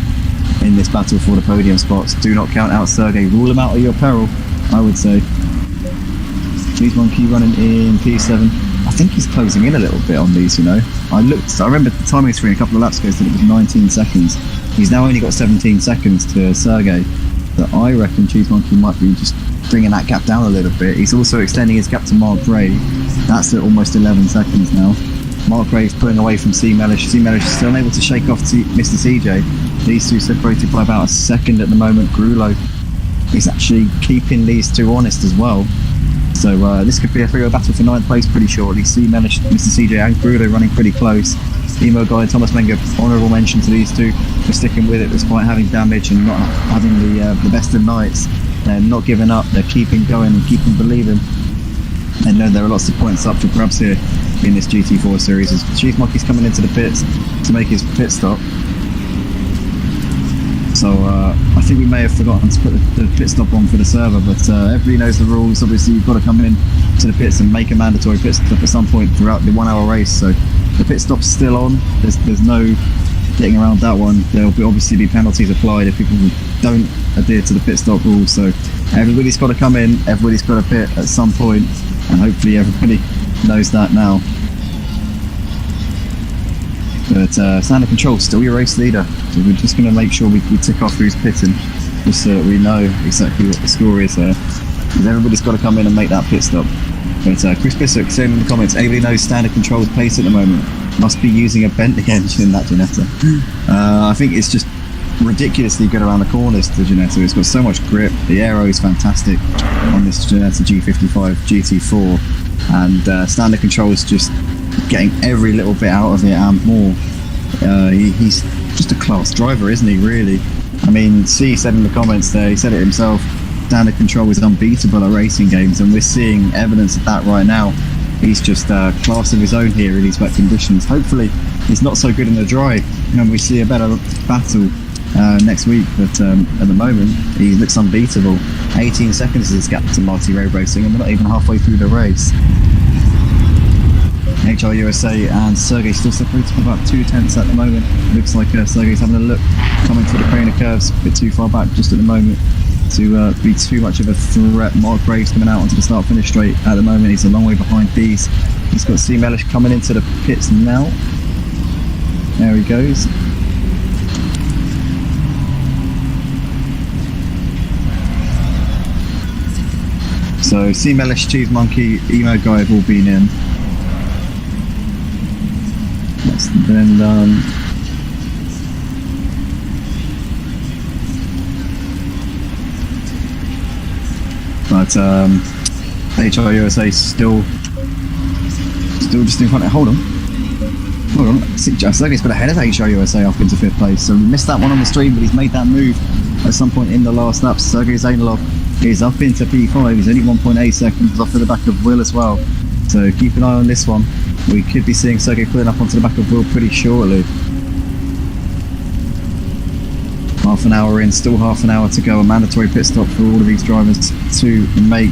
Speaker 2: in this battle for the podium spots. Do not count out Sergey. Rule him out at your peril, I would say. Cheese Monkey running in P7. I think he's closing in a little bit on these, I remember the timing screen a couple of laps ago said it was 19 seconds. He's now only got 17 seconds to Sergey, but I reckon CheeseMonkey might be just bringing that gap down a little bit. He's also extending his gap to Mark Gray. That's at almost 11 seconds now. Mark Grave's pulling away from C-Mellish. C-Mellish is still unable to shake off Mr. CJ. These two separated by about a second at the moment. Grulo is actually keeping these two honest as well. So this could be a three-way battle for 9th place pretty shortly. C-Mellish, Mr. CJ and Grulo running pretty close. Emo Guy and Thomas Menger, honourable mention to these two for sticking with it despite having damage and not having the best of nights. They're not giving up, they're keeping going and keeping believing. They know there are lots of points up for grabs here in this GT4 series as CheeseMonkey's coming into the pits to make his pit stop. So I think we may have forgotten to put the pit stop on for the server, but everybody knows the rules. Obviously you've got to come in to the pits and make a mandatory pit stop at some point throughout the 1 hour race. So the pit stop's still on, there's no getting around that one. There'll obviously be penalties applied if people don't adhere to the pit stop rules. So everybody's got to come in, everybody's got to pit at some point, and hopefully everybody knows that now. But Standard Control still your race leader, so we're just going to make sure we tick off who's pitting, just so that we know exactly what the score is there, because everybody's got to come in and make that pit stop. But Chris Bissock saying in the comments, anybody knows Standard Control's pace at the moment? Must be using a Bentley engine in that Ginetta. I think it's just ridiculously good around the corners, the Ginetta. It's got so much grip, the aero is fantastic on this Ginetta G55 GT4, and Standard Control is just getting every little bit out of it and more. He's just a class driver, isn't he, really? I mean, C said in the comments there, he said it himself, Standard Control is unbeatable at racing games, and we're seeing evidence of that right now. He's just class of his own here in these wet conditions. Hopefully he's not so good in the dry and we see a better battle next week, but at the moment he looks unbeatable. 18 seconds is his gap to Marty Road Racing, and we're not even halfway through the race. HR USA and Sergey still separated by about 2/10 at the moment. Looks like Sergey's having a look, coming through the crane of curves, a bit too far back just at the moment to be too much of a threat. Mark Graves coming out onto the start-finish straight at the moment. He's a long way behind these. He's got C-Mellish coming into the pits now. There he goes. So C-Mellish, CheeseMonkey, Emo Guy have all been in. That's then done. But HR USA still just in front of. Hold on. Sergey's got ahead of HR USA up into 5th place, so we missed that one on the stream, but he's made that move at some point in the last lap. Sergey Zainalov is up into P5. He's only 1.8 seconds off of the back of Will as well, so keep an eye on this one. We could be seeing Sergey pulling up onto the back of Will pretty shortly. Half an hour in, still half an hour to go. A mandatory pit stop for all of these drivers to make.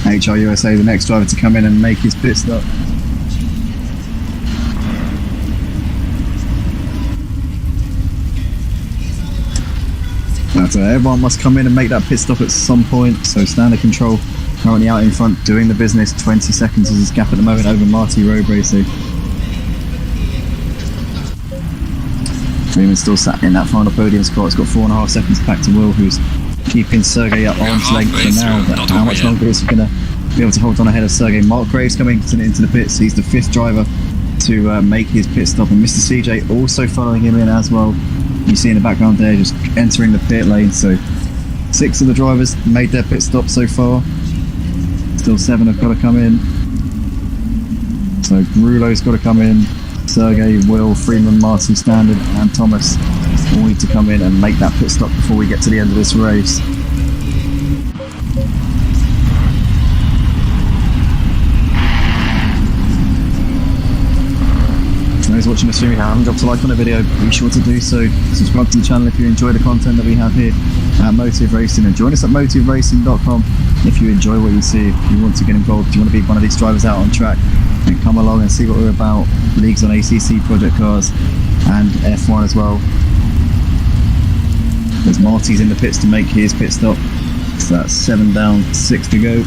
Speaker 2: HR USA, the next driver to come in and make his pit stop. But everyone must come in and make that pit stop at some point. So Standard Control currently out in front doing the business. 20 seconds is his gap at the moment over Marty Road Racing. Friedman still sat in that final podium spot. It's got 4.5 seconds back to Will, who's keeping Sergey at arm's length for now. But how much longer is he going to be able to hold on ahead of Sergey? Mark Graves coming into the pits. He's the 5th driver to make his pit stop, and Mr. CJ also following him in as well. You see in the background there, just entering the pit lane. So 6 of the drivers made their pit stop so far. Still 7 have got to come in. So Grulo's got to come in. Sergey, Will, Freeman, Martin, Standard and Thomas all need to come in and make that pit stop before we get to the end of this race. For those watching the stream, if you haven't dropped a like on the video, be sure to do so. Subscribe to the channel if you enjoy the content that we have here at Motive Racing, and join us at motiveracing.com if you enjoy what you see. If you want to get involved, if you want to be one of these drivers out on track, and come along and see what we're about. Leagues on ACC project cars and F1 as well. There's Marty's in the pits to make his pit stop. So that's 7 down, 6 to go.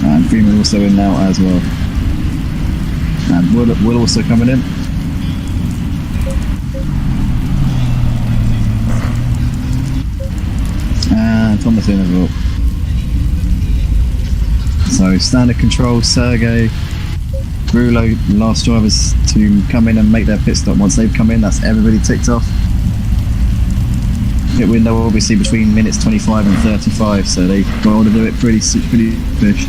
Speaker 2: And Friedman also in now as well. And Will also coming in. And Thomas in as well. So standard control, Sergey, Brulo, last drivers to come in and make their pit stop. Once they've come in, that's everybody ticked off. Pit window obviously between minutes 25 and 35, so they've got to do it pretty fish.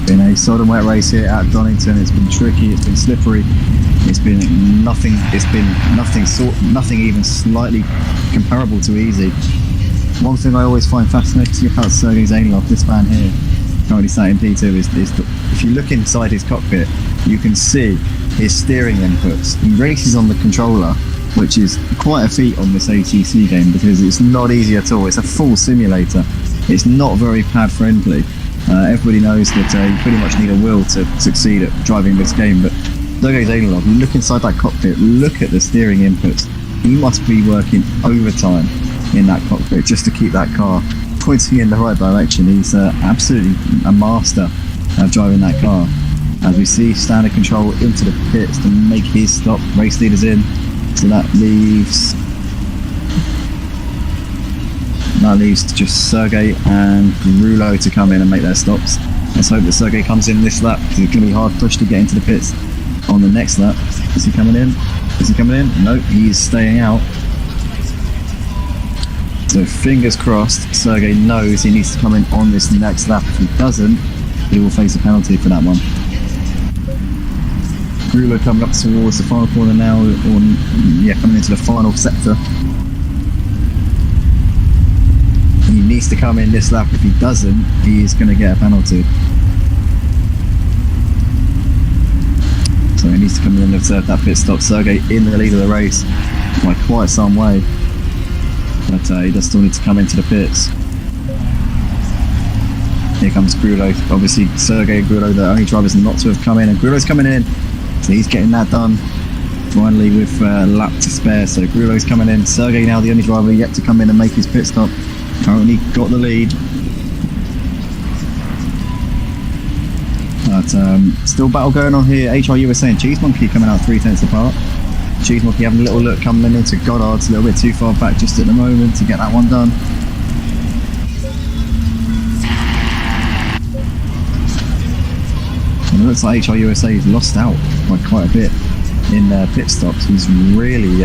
Speaker 2: Been a sodden wet race here at Donington. It's been tricky, it's been slippery, it's been nothing even slightly comparable to easy. One thing I always find fascinating about Sergey Zainlov, this man here, currently sat in P2, is if you look inside his cockpit, you can see his steering inputs. He races on the controller, which is quite a feat on this ATC game because it's not easy at all. It's a full simulator. It's not very pad friendly. Everybody knows that you pretty much need a will to succeed at driving this game, but Sergey Zainlov, look inside that cockpit, look at the steering inputs. He must be working overtime in that cockpit just to keep that car pointing in the right direction. He's absolutely a master of driving that car. As we see, standard control into the pits to make his stop. Race leaders in, so that leaves just Sergey and Rulo to come in and make their stops. Let's hope that Sergey comes in this lap because it's going to be hard push to get into the pits on the next lap. Is he coming in? Is he coming in? Nope, he's staying out. So fingers crossed, Sergey knows he needs to come in on this next lap. If he doesn't, he will face a penalty for that one. Rulo coming up towards the final corner now, coming into the final sector. He needs to come in this lap. If he doesn't, he is going to get a penalty. So he needs to come in and observe that pit stop. Sergey in the lead of the race by quite some way, but he does still need to come into the pits. Here comes Grulo. Obviously Sergey and Grulo, the only drivers not to have come in, and Grulo's coming in, so he's getting that done finally with a lap to spare. So Grulo's coming in. Sergey now the only driver yet to come in and make his pit stop. Currently got the lead, but still battle going on here. HR USA and Cheese Monkey coming out 3/10 apart. Cheese Monkey having a little look coming into Goddard's, a little bit too far back just at the moment to get that one done. And it looks like HR USA has lost out by quite a bit in pit stops. He's really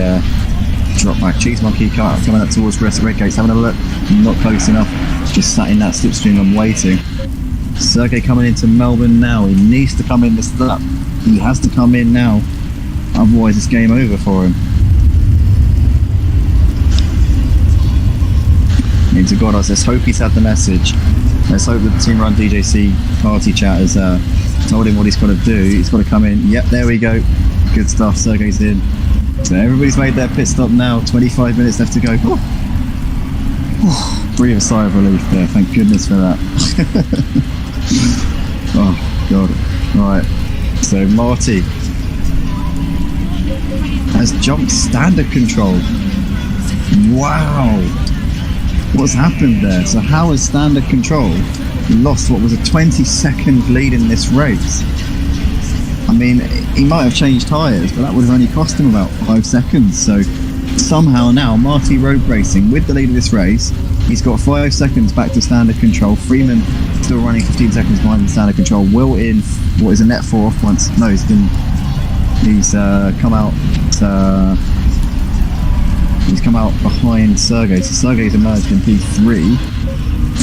Speaker 2: dropped back. Cheese Monkey coming up towards Red Gates, having a look, not close enough, just sat in that slipstream and waiting. Sergey coming into Melbourne now. He needs to come in this lap. He has to come in now, otherwise it's game over for him. Into Goddard. Let's hope he's had the message. Let's hope that the team run DJC party chat has told him what he's got to do. He's got to come in. Yep, there we go. Good stuff. Sergey's in. So everybody's made their pit stop now. 25 minutes left to go. Breathe a sigh of relief there. Thank goodness for that. Oh god. Right. So Marty has jumped standard control. Wow. What's happened there? So how has standard control lost what was a 20-second lead in this race? I mean, he might have changed tyres, but that would have only cost him about 5 seconds. So somehow now, Marty Road Racing, with the lead of this race, he's got 5 seconds back to standard control. Freeman still running 15 seconds behind the standard control. Will in, what is a net 4 off once? No, he's come out. He's come out behind Sergey. So Sergey's emerged in P3.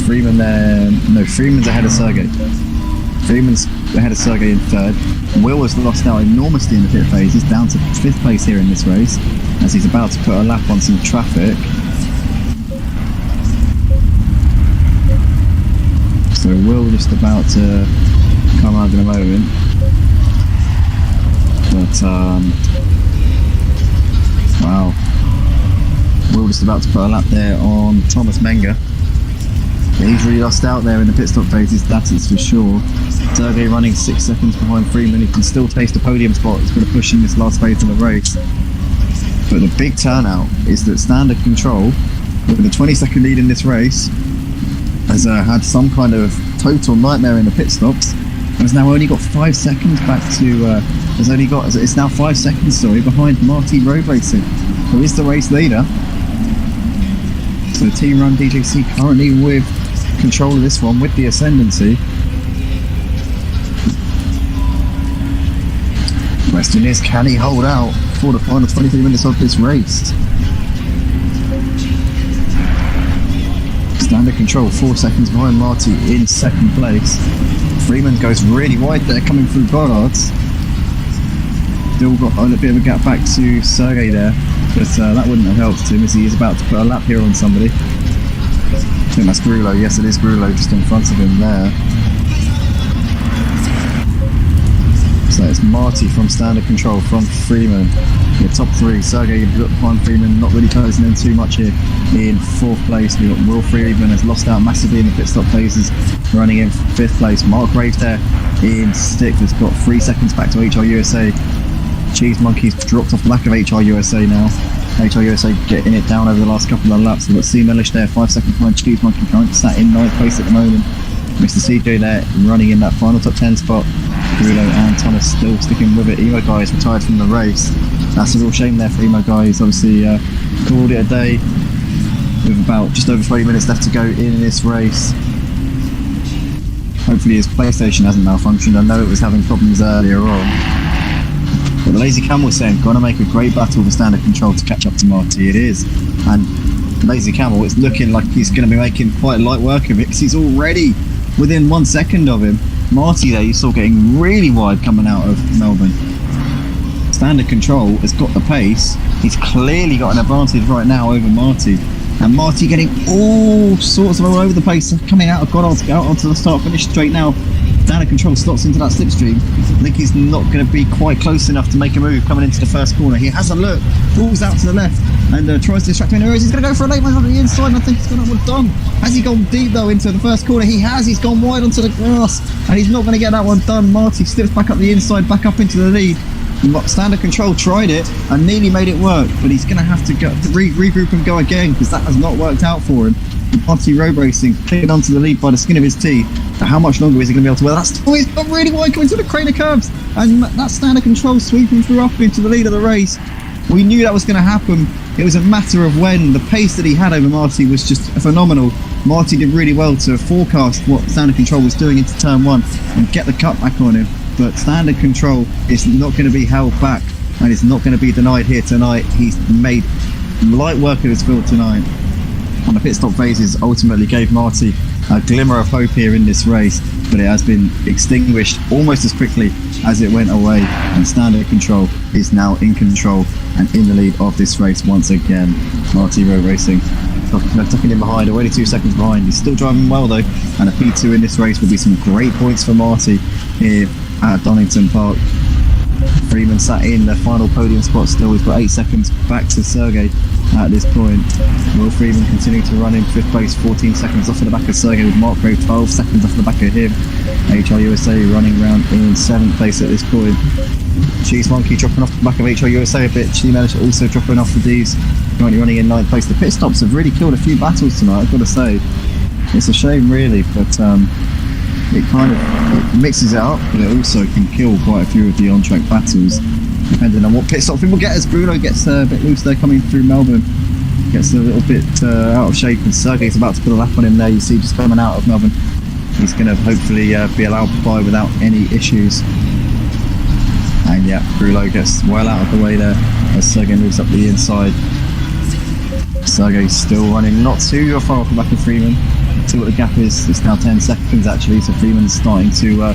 Speaker 2: Freeman's ahead of Sergey. Freeman's ahead of Sergey in third. Will has lost out enormously in the pit phase. He's down to 5th place here in this race as he's about to put a lap on some traffic. So Will just about to come out in a moment. But wow, Will just about to put a lap there on Thomas Menger. He's really lost out there in the pit stop phases, that is for sure. Sergey running 6 seconds behind Friedman. He can still taste a podium spot. He's going to push in this last phase of the race. But the big turnout is that Standard Control, with a 20-second lead in this race, has had some kind of total nightmare in the pit stops. And has now only got 5 seconds back to. It's now 5 seconds, behind Marty Road Racing, who is the race leader. So Team Run DJC currently with control of this one with the ascendancy. Question is, can he hold out for the final 23 minutes of this race? Standard Control 4 seconds behind Marty in second place. Freeman goes really wide there coming through Bollards. Still got a bit of a gap back to Sergey there, but that wouldn't have helped him as he is about to put a lap here on somebody. I think that's Grulo. Yes, it is Grulo just in front of him there. So it's Marty from Standard Control from Freeman. The top three, Sergey behind Freeman, not really closing in too much here. In fourth place, we've got Will Freeman, has lost out massively in the pit stop phases, running in fifth place. Mark Graves there in sixth, has got 3 seconds back to HR USA. Cheese Monkey's dropped off the back of HR USA now. HR USA getting it down over the last couple of laps. We've got C Mellish there, 5 seconds behind Cheese Monkey, currently sat in 9th place at the moment. Mr. CJ there running in that final top 10 spot. Bruno and Thomas still sticking with it. Emo Guy is retired from the race. That's a real shame there for Emo Guy. He's obviously called it a day with about just over 20 minutes left to go in this race. Hopefully his PlayStation hasn't malfunctioned. I know it was having problems earlier on. But the Lazy Camel was saying, gonna make a great battle for Standard Control to catch up to Marty. It is. And Lazy Camel, it's looking like he's going to be making quite light work of it because he's already within 1 second of him. Marty there, you saw getting really wide coming out of Melbourne. Standard Control has got the pace. He's clearly got an advantage right now over Marty. And Marty getting all sorts of all over the place, coming out of Goddard out onto the start-finish straight now. Standard Control slots into that slipstream. I think he's not going to be quite close enough to make a move coming into the first corner. He has a look, pulls out to the left, and tries to distract him. He's going to go for a late one on the inside, and I think he's got that one done. Has he gone deep though into the first corner? He has. He's gone wide onto the grass, and he's not going to get that one done. Marty slips back up the inside, back up into the lead. Standard Control tried it and nearly made it work, but he's going to have to go regroup and go again because that has not worked out for him. Marty Road Racing cleared onto the lead by the skin of his teeth. But how much longer is he going to be able to wear that? Oh, he's got really wide coming to the crane of curves, and that Standard Control sweeping through up into the lead of the race. We knew that was going to happen. It was a matter of when. The pace that he had over Marty was just phenomenal. Marty did really well to forecast what Standard Control was doing into turn one and get the cutback on him. But Standard Control is not going to be held back, and it's not going to be denied here tonight. He's made light work of his field tonight. And the pit stop phases ultimately gave Marty a glimmer of hope here in this race, but it has been extinguished almost as quickly as it went away, and Standard Control is now in control and in the lead of this race once again. Marty Road Racing tucking in behind, already 2 seconds behind. He's still driving well though, and a P2 in this race will be some great points for Marty here at Donington Park. Freeman sat in the final podium spot still. He's got 8 seconds back to Sergey at this point. Will Freeman continuing to run in 5th place, 14 seconds off of the back of Sergey, with Mark Grave 12 seconds off the back of him. HR USA running around in 7th place at this point. Cheese Monkey dropping off the back of HR USA a bit. She managed to also dropping off the D's, currently running in 9th place. The pit stops have really killed a few battles tonight, I've got to say. It's a shame really, but it kind of mixes it up, but it also can kill quite a few of the on-track battles, depending on what pit stop people get. As Bruno gets a bit loose there coming through Melbourne, gets a little bit out of shape, and Sergey's about to put a lap on him there. You see just coming out of Melbourne. He's going to hopefully be allowed by without any issues. And yeah, Bruno gets well out of the way there as Sergey moves up the inside. Sergey's still running not too far off the back of Freeman. See what the gap is. It's now 10 seconds actually, so Freeman's starting to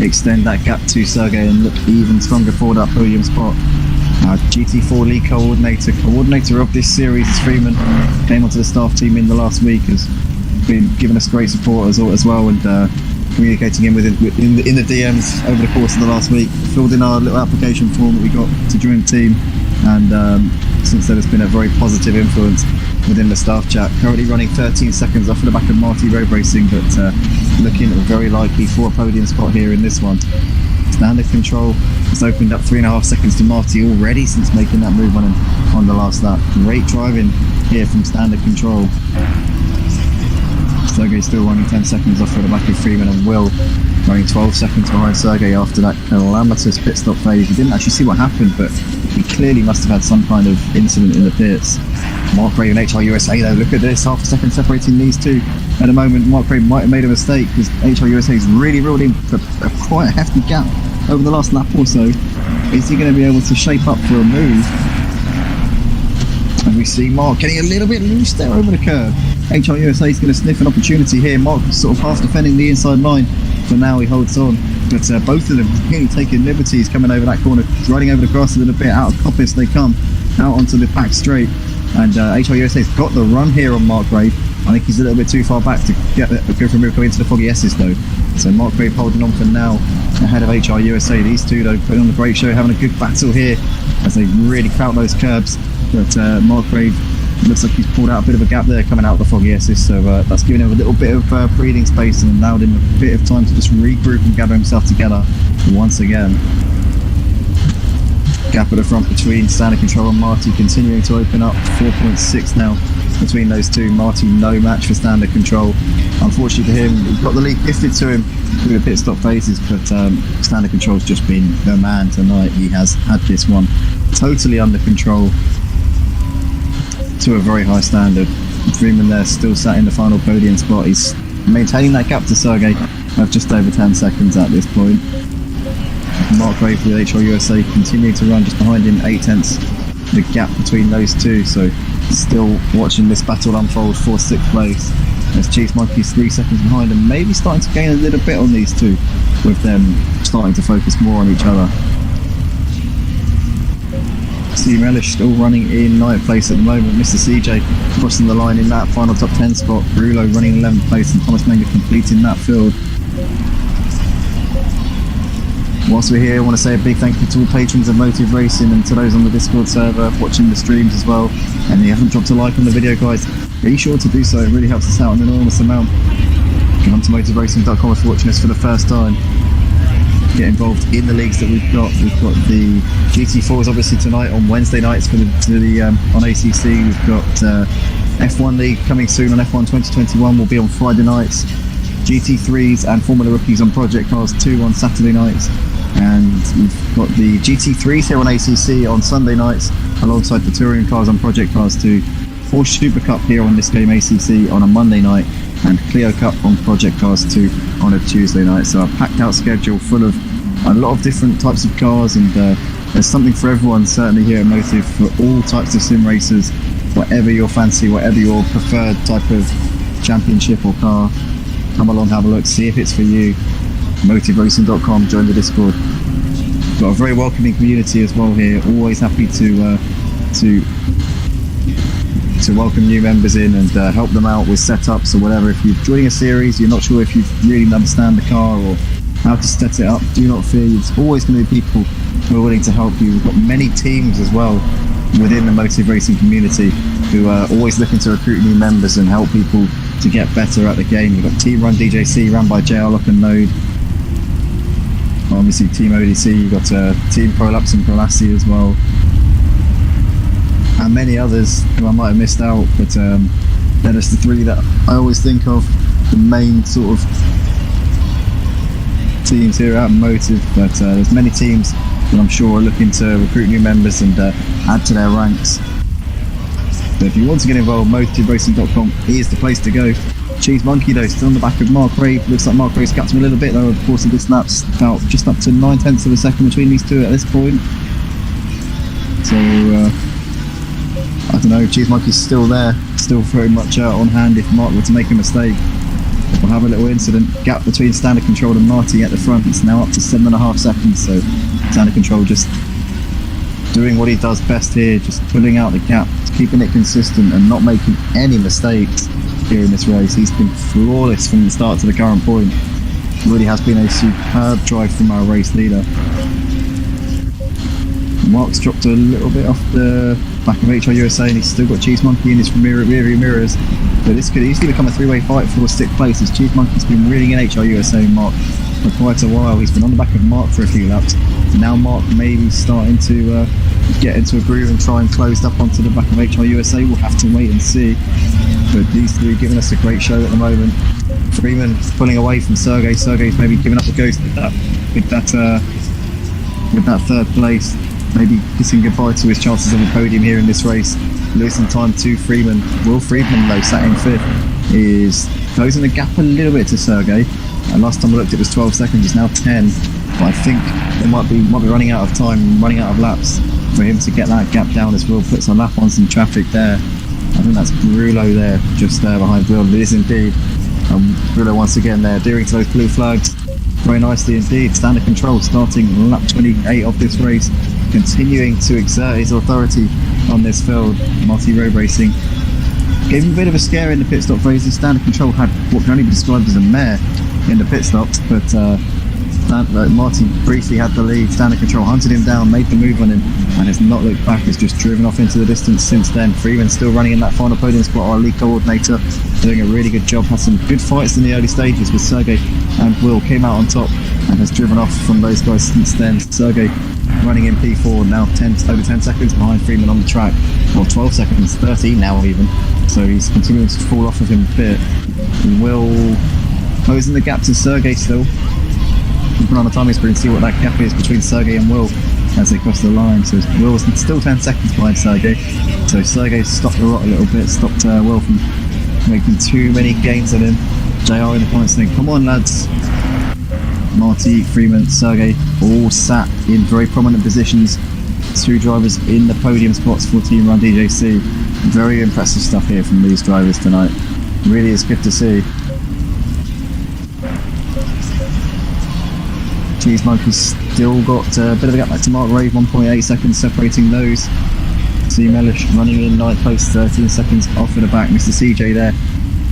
Speaker 2: extend that gap to Sergey and look even stronger for that podium spot. GT4 lead coordinator of this series is Freeman. Came onto the staff team in the last week, has been giving us great support as well, and communicating in the DMs over the course of the last week. Filled in our little application form that we got to join the team, and since then it's been a very positive influence within the staff chat. Currently running 13 seconds off of the back of Marty Road Racing, but looking very likely for a podium spot here in this one. Standard Control has opened up 3.5 seconds to Marty already since making that move on the last lap. Great driving here from Standard Control. Sergey still running 10 seconds off of the back of Friedman, and Will running 12 seconds behind Sergey after that calamitous pit stop phase. We didn't actually see what happened, but he clearly must have had some kind of incident in the pits. Mark Ray and HR USA though, look at this, half a second separating these two. At the moment, Mark Ray might have made a mistake because HR USA's really reeled in for quite a hefty gap over the last lap or so. Is he going to be able to shape up for a move? And we see Mark getting a little bit loose there over the curb. HR USA is going to sniff an opportunity here. Mark sort of half defending the inside line, but now he holds on. But both of them really taking liberties coming over that corner, riding over the grass a little bit. Out of coppice they come, out onto the back straight. And HR USA's got the run here on Mark Ray. I think he's a little bit too far back to go for a move coming into the foggy S's though. So Mark Ray holding on for now ahead of HR USA. These two though putting on the brake show, having a good battle here as they really crowd those curbs. But Mark Ray looks like he's pulled out a bit of a gap there coming out of the foggy S's, so that's giving him a little bit of breathing space and allowed him a bit of time to just regroup and gather himself together once again. Gap at the front between Standard Control and Marty continuing to open up, 4.6 now between those two. Marty no match for Standard Control. Unfortunately for him, he got the lead gifted to him through the pit stop phases, but Standard Control's just been the man tonight. He has had this one totally under control to a very high standard. Friedman there still sat in the final podium spot. He's maintaining that gap to Sergey of just over 10 seconds at this point. Mark Ray with HR USA continuing to run just behind him, 0.8 the gap between those two, so still watching this battle unfold for 6th place. As Cheese Monkey's 3 seconds behind and maybe starting to gain a little bit on these two, with them starting to focus more on each other. Steve Relish still running in 9th place at the moment. Mr. CJ crossing the line in that final top 10 spot. Brulo running 11th place and Thomas Menger completing that field. Whilst we're here, I want to say a big thank you to all patrons of Motive Racing and to those on the Discord server watching the streams as well. And if you haven't dropped a like on the video, guys, be sure to do so. It really helps us out an enormous amount. Come on to motiveracing.com if you're watching this for the first time. Get involved in the leagues that we've got. We've got the GT4s obviously tonight on Wednesday nights on ACC. We've got F1 League coming soon on F1 2021 will be on Friday nights. GT3s and Formula Rookies on Project Cars 2 on Saturday nights. And we've got the GT3s here on ACC on Sunday nights alongside the Touring Cars on Project Cars 2. Porsche Super Cup here on This Game ACC on a Monday night, and Clio Cup on Project Cars 2 on a Tuesday night. So a packed out schedule full of a lot of different types of cars, and there's something for everyone certainly here at Motive for all types of sim racers, whatever your fancy, whatever your preferred type of championship or car. Come along, have a look, see if it's for you. MotiveRacing.com, join the Discord. Got a very welcoming community as well here. Always happy to welcome new members in and help them out with setups or whatever. If you're joining a series, you're not sure if you really understand the car or how to set it up, do not fear. There's always going to be people who are willing to help you. We've got many teams as well within the Motive Racing community who are always looking to recruit new members and help people to get better at the game. We've got Team Run DJC run by JR Lock and Node. Obviously Team ODC, you've got Team Prolapse and Prolassi as well, and many others who I might have missed out, but they're just the three that I always think of, the main sort of teams here at Motive. But there's many teams that I'm sure are looking to recruit new members and add to their ranks. So if you want to get involved, MotiveRacing.com is the place to go. Cheese Monkey though, still on the back of Mark Ray. Looks like Mark Ray's gapped him a little bit though. Of course, of this lap's about just up to 9/10 of a second between these two at this point. So I don't know. Cheese Monkey's still there, still very much on hand if Mark were to make a mistake. We'll have a little incident. Gap between Standard Control and Marty at the front. It's now up to 7.5 seconds. So Standard Control just doing what he does best here, just pulling out the gap, keeping it consistent and not making any mistakes here in this race. He's been flawless from the start to the current point. Really has been a superb drive from our race leader. Mark's dropped a little bit off the back of HR USA, and he's still got Cheese Monkey in his rear view mirrors. But this could easily become a three-way fight for the 6th place, as Cheese Monkey's been reeling in HR USA and Mark for quite a while. He's been on the back of Mark for a few laps. Now Mark may be starting to get into a groove and try and close up onto the back of HR USA. We'll have to wait and see. But these three giving us a great show at the moment. Friedman pulling away from Sergey. Sergey's maybe giving up the ghost with that 3rd place. Maybe kissing goodbye to his chances on the podium here in this race. Losing time to Friedman. Will Friedman, though, sat in 5th, is closing the gap a little bit to Sergey. Last time I looked, it was 12 seconds. It's now 10. But I think they might be running out of time, running out of laps for him to get that gap down, as Will puts a lap on some traffic there. I think that's Brulo there, just there behind Will. It is indeed. Brulo once again there, adhering to those blue flags very nicely indeed. Standard control starting lap 28 of this race, continuing to exert his authority on this field. Marty Road Racing gave him a bit of a scare in the pit stop phase. Standard control had what can only be described as a mare in the pit stops, but Marty briefly had the lead. Standard control hunted him down, made the move on him, and has not looked back. Has just driven off into the distance since then. Freeman still running in that final podium spot. Our lead coordinator doing a really good job. Had some good fights in the early stages with Sergey and Will. Came out on top and has driven off from those guys since then. Sergey running in P4 now, over 10 seconds behind Freeman on the track. Well, 12 seconds, 13 now even. So he's continuing to fall off of him a bit. Will closing the gap to Sergey still. Keeping on the timing screen, see what that gap is between Sergey and Will as they cross the line. So Will's still 10 seconds behind Sergey. So Sergey's stopped the rot a little bit, stopped Will from making too many gains on him. JR in the comments saying, come on lads. Marty, Freeman, Sergey all sat in very prominent positions. 2 drivers in the podium spots for Team Run DJC. Very impressive stuff here from these drivers tonight. Really is good to see. Cheese Monkey's still got a bit of a gap back to Mark Rave, 1.8 seconds separating those. See Mellish running in 9th place, 13 seconds off of the back. Mr. CJ there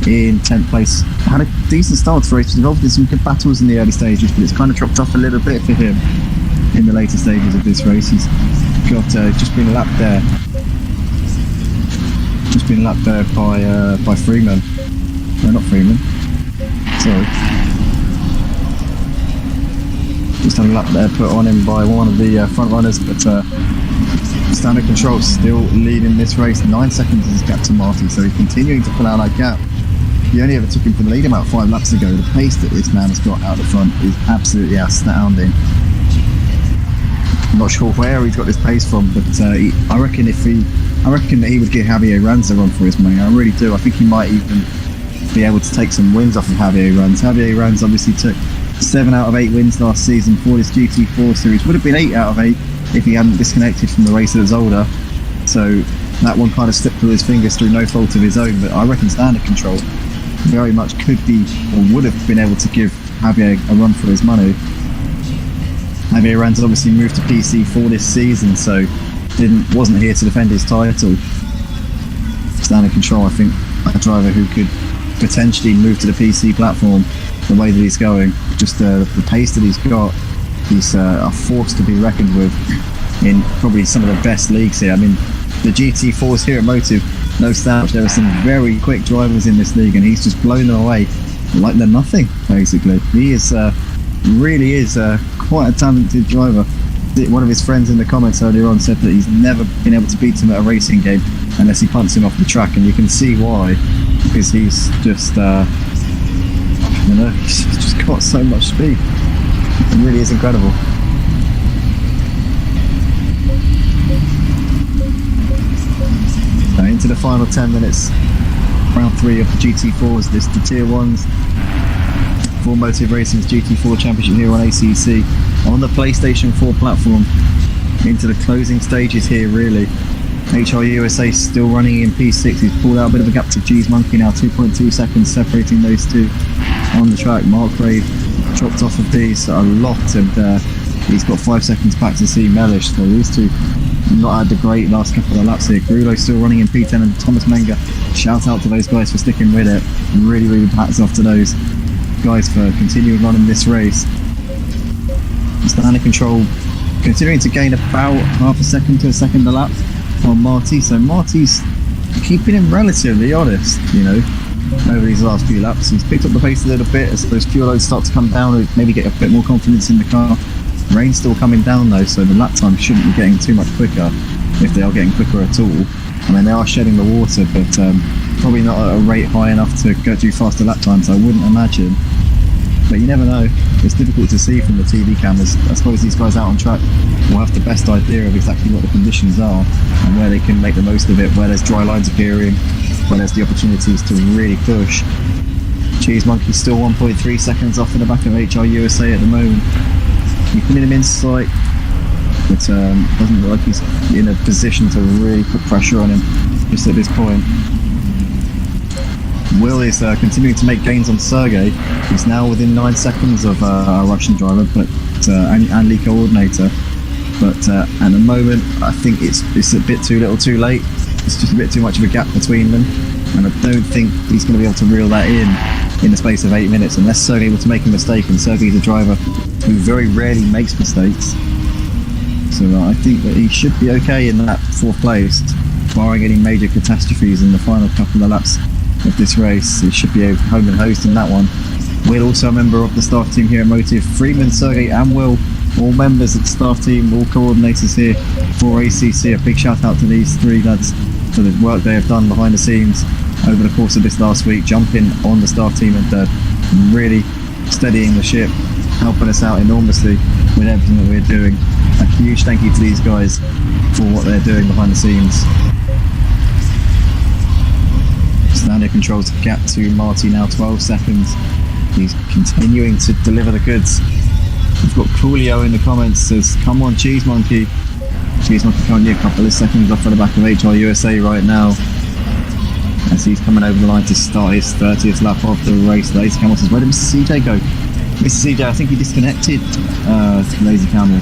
Speaker 2: in 10th place. Had a decent start to the race, was involved in some good battles in the early stages, but it's kind of dropped off a little bit for him in the later stages of this race. He's got just been lapped there. Just been lapped there by Freeman. No, not Freeman. Sorry. Just had a lap there put on him by one of the front runners, but Standard Control still leading this race. 9 seconds is his gap to Marty, so he's continuing to pull out that gap. He only ever took him from the lead about 5 laps ago. The pace that this man has got out the front is absolutely astounding. I'm not sure where he's got this pace from, but I reckon that he would give JavierRanz a run for his money. I really do. I think he might even be able to take some wins off of JavierRanz. JavierRanz obviously took 7 out of 8 wins last season for this GT4 series. Would have been 8 out of 8 if he hadn't disconnected from the race that was older. So that one kind of slipped through his fingers through no fault of his own. But I reckon Standard Control very much could be, or would have been able to give Javier a run for his money. JavierRanz obviously moved to PC4 this season, so wasn't here to defend his title. Standard Control, I think, a driver who could potentially move to the PC platform the way that he's going. Just the pace that he's got, he's a force to be reckoned with in probably some of the best leagues here. I mean, the GT4s here at Motive, no slouch. There are some very quick drivers in this league, and he's just blown them away like they're nothing, basically. He is really is quite a talented driver. One of his friends in the comments earlier on said that he's never been able to beat him at a racing game unless he punts him off the track, and you can see why, because he's just he's just got so much speed. It really is incredible. Now into the final 10 minutes, round 3 of the GT4s. This the Tier 1s for Motive Racing's GT4 Championship here on ACC on the PlayStation 4 platform. Into the closing stages here, really. HR USA still running in P6. He's pulled out a bit of a gap to Cheese Monkey now, 2.2 seconds separating those two on the track. Mark Ray dropped off of these a lot, and he's got 5 seconds back to see Mellish. So these two not had the great last couple of laps here. Grulo still running in P10, and Thomas Menga, shout out to those guys for sticking with it. Really hats off to those guys for continuing on in this race. Standard control continuing to gain about half a second to a second a lap on Marty, so Marty's keeping him relatively honest, you know, over these last few laps. He's picked up the pace a little bit as those fuel loads start to come down, maybe get a bit more confidence in the car. Rain's still coming down though, so the lap time shouldn't be getting too much quicker, if they are getting quicker at all. I mean, they are shedding the water, but probably not at a rate high enough to go too faster lap times, I wouldn't imagine. But you never know. It's difficult to see from the TV cameras. I suppose these guys out on track will have the best idea of exactly what the conditions are and where they can make the most of it, where there's dry lines appearing, where there's the opportunities to really push. Cheese Monkey's still 1.3 seconds off in the back of HR USA at the moment. Keeping him in sight, but doesn't look like he's in a position to really put pressure on him just at this point. Will is continuing to make gains on Sergey. He's now within 9 seconds of our Russian driver, but and lead coordinator. But at the moment, I think it's a bit too little, too late. It's just a bit too much of a gap between them, and I don't think he's going to be able to reel that in the space of 8 minutes unless Sergey were to make a mistake. And Sergey's a driver who very rarely makes mistakes, so I think that he should be okay in that 4th place, barring any major catastrophes in the final couple of laps of this race. He should be a home and host in that one. Will, also a member of the staff team here at Motive. Friedman, Sergey and Will, all members of the staff team, all coordinators here for ACC. A big shout out to these 3 lads for the work they have done behind the scenes over the course of this last week, jumping on the staff team and really steadying the ship, helping us out enormously with everything that we're doing. A huge thank you to these guys for what they're doing behind the scenes. Standard controls the gap to Marty now 12 seconds. He's continuing to deliver the goods. We've got Coolio in the comments, says, come on Cheese Monkey. Cheese Monkey currently a couple of seconds off at the back of HR USA right now, as he's coming over the line to start his 30th lap of the race. Lazy Camel says, where did Mr. CJ go? Mr. CJ, I think he disconnected Lazy Camel.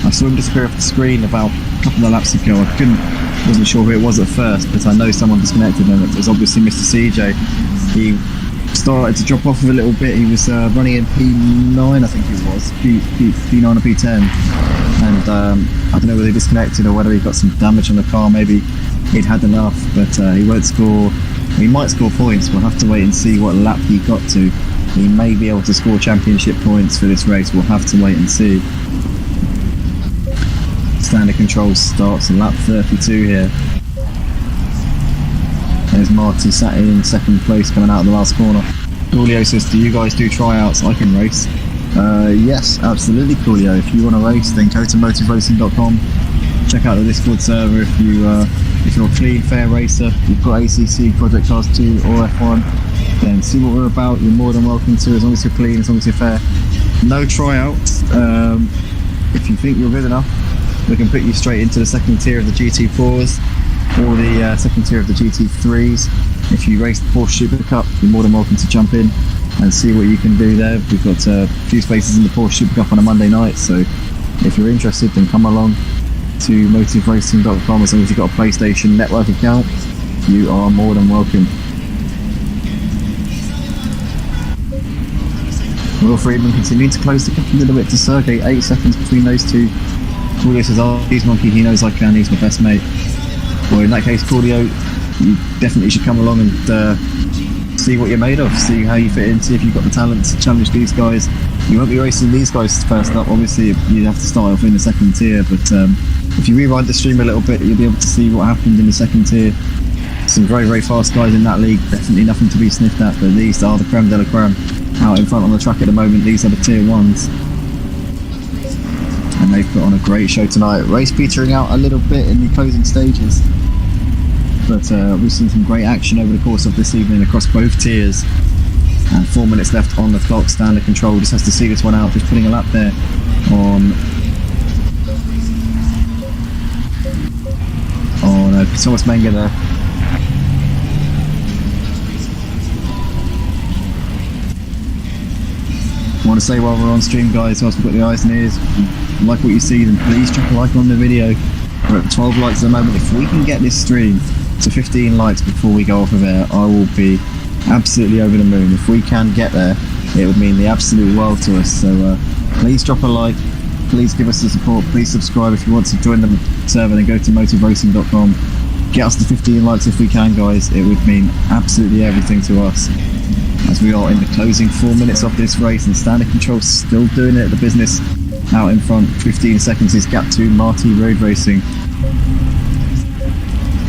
Speaker 2: I saw him disappear off the screen about a couple of laps ago. Wasn't sure who it was at first, but I know someone disconnected and it was obviously Mr. CJ. He started to drop off a little bit. He was running in P9, I think it was, P9 or P10, and I don't know whether he disconnected or whether he got some damage on the car. Maybe he'd had enough, but he won't score. He might score points. We'll have to wait and see what lap he got to. He may be able to score championship points for this race. We'll have to wait and see. Standard control starts on lap 32 here. There's Marty sat in 2nd place coming out of the last corner. Coolio says, do you guys do tryouts? I can race. Yes, absolutely, Coolio. If you want to race, then go to motiveracing.com. Check out the Discord server. If you're a clean, fair racer, you've got ACC, Project Cars 2 or F1, then see what we're about. You're more than welcome to, as long as you're clean, as long as you're fair. No tryouts. If you think you're good enough, we can put you straight into the 2nd tier of the GT4s or the 2nd tier of the GT3s. If you race the Porsche Super Cup, you're more than welcome to jump in and see what you can do there. We've got a few spaces in the Porsche Super Cup on a Monday night, so if you're interested, then come along to motiveracing.com. As long as you've got a PlayStation Network account, you are more than welcome. Will Friedman continuing to close the gap a little bit to Sergey, 8 seconds between those two. Coolio says, oh, Cheese Monkey, he knows I can, he's my best mate. Well, in that case, Coolio, you definitely should come along and see what you're made of, see how you fit in, see if you've got the talent to challenge these guys. You won't be racing these guys first up, obviously you'd have to start off in the 2nd tier, but if you rewind the stream a little bit, you'll be able to see what happened in the 2nd tier. Some very, very fast guys in that league, definitely nothing to be sniffed at, but these are the creme de la creme out in front on the track at the moment. These are the tier 1s. And they've put on a great show tonight. Race petering out a little bit in the closing stages, but we've seen some great action over the course of this evening across both tiers. And 4 minutes left on the clock. Standard control just has to see this one out, just putting a lap there on Thomas Menger there. I want to say while we're on stream, guys, whilst we've got the eyes and ears, if you like what you see, then please drop a like on the video. We're at 12 likes at the moment. If we can get this stream to 15 likes before we go off of air, I will be absolutely over the moon. If we can get there, it would mean the absolute world to us. So please drop a like, please give us the support, please subscribe if you want to join the server, then go to motiveracing.com. Get us to 15 likes if we can, guys. It would mean absolutely everything to us, as we are in the closing 4 minutes of this race, and Standard Control still doing it at the business out in front. 15 seconds is gap 2, Marty Road Racing.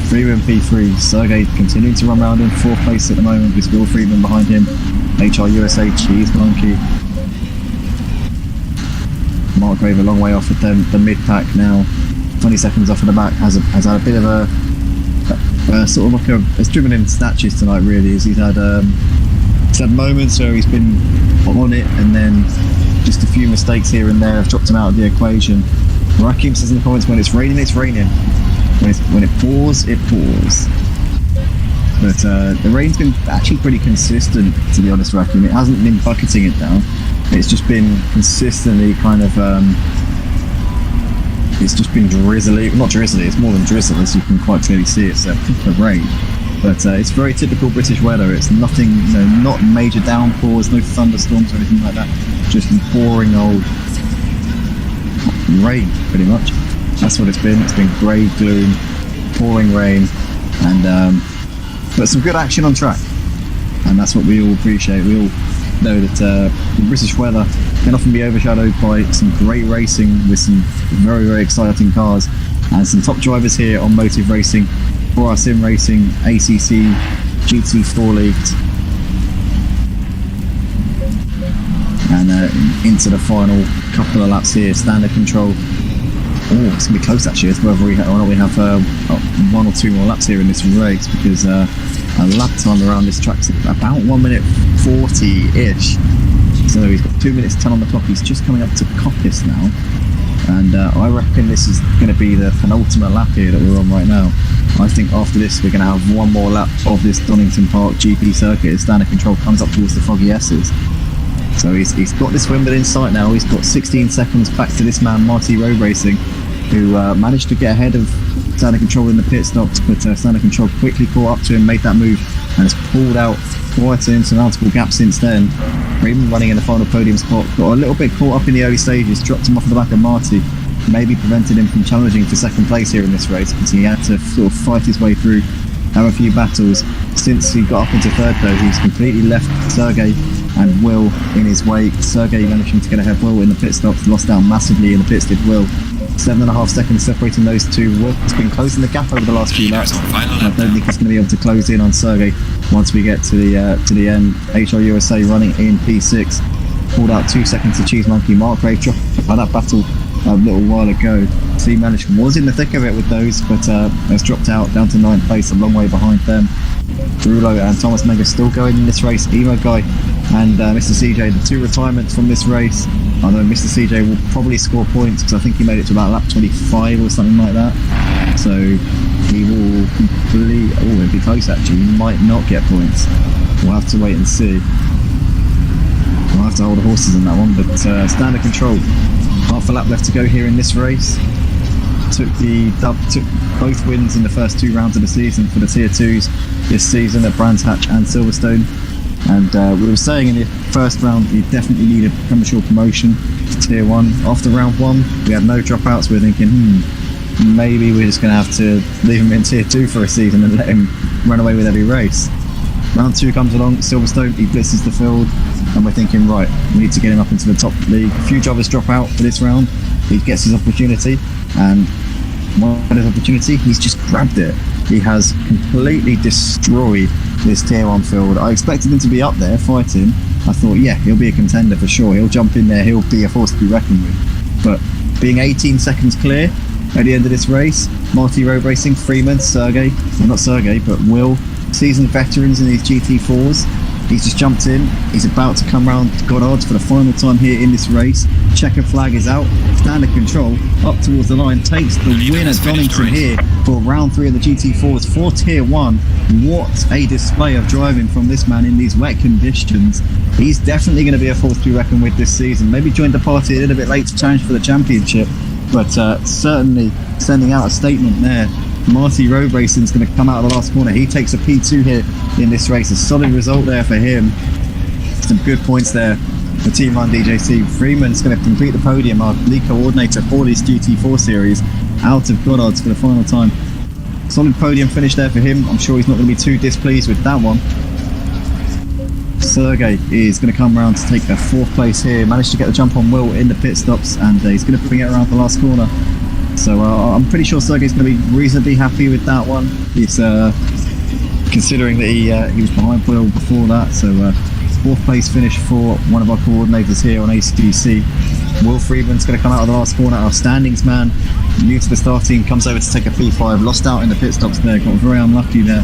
Speaker 2: Friedman P3, Sergey continuing to run around in 4th place at the moment with Will Friedman behind him. HR USA, Cheese Monkey. Mark Grave a long way off with them, the mid-pack now. 20 seconds off of the back, has had a bit of a sort of like has driven in snatches tonight, really, as he's had moments where he's been on it, and then just a few mistakes here and there have dropped him out of the equation. Rakim says in the comments, when it's raining, it's raining. When it pours, it pours. But the rain's been actually pretty consistent, to be honest, Rakim. It hasn't been bucketing it down. It's just been consistently kind of it's just been drizzly. Not drizzly, it's more than drizzle, as you can quite clearly see. It's a proper rain. But it's very typical British weather. It's nothing, not major downpours, no thunderstorms or anything like that. Just boring old rain, pretty much. That's what it's been. It's been grey, gloom, pouring rain, and but some good action on track. And that's what we all appreciate. We all know that the British weather can often be overshadowed by some great racing with some very, very exciting cars, and some top drivers here on Motive Racing for our Sim Racing ACC GT4 leagues. And into the final couple of laps here, Standard Control. Oh, it's going to be close actually, as whether we have 1 or 2 more laps here in this race, because a lap time around this track's about 1 minute 40-ish. So he's got 2 minutes 10 on the clock. He's just coming up to Coppice now. And I reckon this is going to be the penultimate lap here that we're on right now. I think after this we're going to have 1 more lap of this Donington Park GP circuit as Standard Control comes up towards the Foggy S's. So he's got this win within sight now. He's got 16 seconds back to this man, Marty Road Racing, who managed to get ahead of Standard Control in the pit stops, but Standard Control quickly caught up to him, made that move, and has pulled out quite an insurmountable gap since then. Friedman running in the final podium spot, got a little bit caught up in the early stages, dropped him off of the back of Marty, maybe prevented him from challenging for 2nd place here in this race, because he had to sort of fight his way through, have a few battles. Since he got up into 3rd though, he's completely left Sergey and Will in his wake. Sergey managing to get ahead of Will in the pit stops, lost out massively in the pits did Will. 7.5 seconds separating those two. Will's been closing the gap over the last few laps. I don't think he's going to be able to close in on Sergey once we get to the end. HR USA running in P6. Pulled out 2 seconds to Cheese Monkey. Mark Grave dropped by that battle a little while ago. So he was in the thick of it with those, but has dropped out down to 9th place, a long way behind them. Brulo and Thomas Mega still going in this race. Emo Guy and Mr. CJ, the 2 retirements from this race. Although Mr. CJ will probably score points, because I think he made it to about lap 25 or something like that. So he will complete. Oh, it'll be close actually. He might not get points. We'll have to wait and see. We'll have to hold the horses on that one. But Standard Control, half a lap left to go here in this race. Took both wins in the first 2 rounds of the season for the Tier 2s this season at Brands Hatch and Silverstone. And we were saying in the first round you definitely need a premature promotion to Tier 1. After round 1 we had no dropouts. We were thinking maybe we're just going to have to leave him in Tier 2 for a season and let him run away with every race. Round 2 comes along, Silverstone, he blitzes the field, and we're thinking, right, we need to get him up into the top league. A few drivers drop out for this round. He gets his opportunity, and one his opportunity, he's just grabbed it. He has completely destroyed this Tier 1 field. I expected him to be up there fighting. I thought, yeah, he'll be a contender for sure. He'll jump in there, he'll be a force to be reckoned with. But being 18 seconds clear at the end of this race, Marty Road Racing, Freeman, Sergey, well not Sergey, but Will, seasoned veterans in these GT4s. He's just jumped in. He's about to come round Goddard's for the final time here in this race. Checker flag is out. Standard Control up towards the line. Takes the win at Donington here for round 3 of the GT4s for Tier 1. What a display of driving from this man in these wet conditions. He's definitely going to be a force to be reckoned with this season. Maybe joined the party a little bit late to challenge for the championship, but certainly sending out a statement there. Marty Road Racing's going to come out of the last corner. He takes a P2 here in this race. A solid result there for him. Some good points there. The Team 1 DJC. Friedman's going to complete the podium, our lead coordinator for this GT4 series, out of Goddard's for the final time. Solid podium finish there for him. I'm sure he's not going to be too displeased with that one. Sergey is going to come around to take the 4th place here. Managed to get the jump on Will in the pit stops, and he's going to bring it around the last corner. So I'm pretty sure Sergey's going to be reasonably happy with that one. He's considering that he was behind Will before that. So 4th place finish for one of our coordinators here on ACDC. Will Friedman's going to come out of the last corner. Our standings man, new to the start team, comes over to take a P5. Lost out in the pit stops there. Got very unlucky there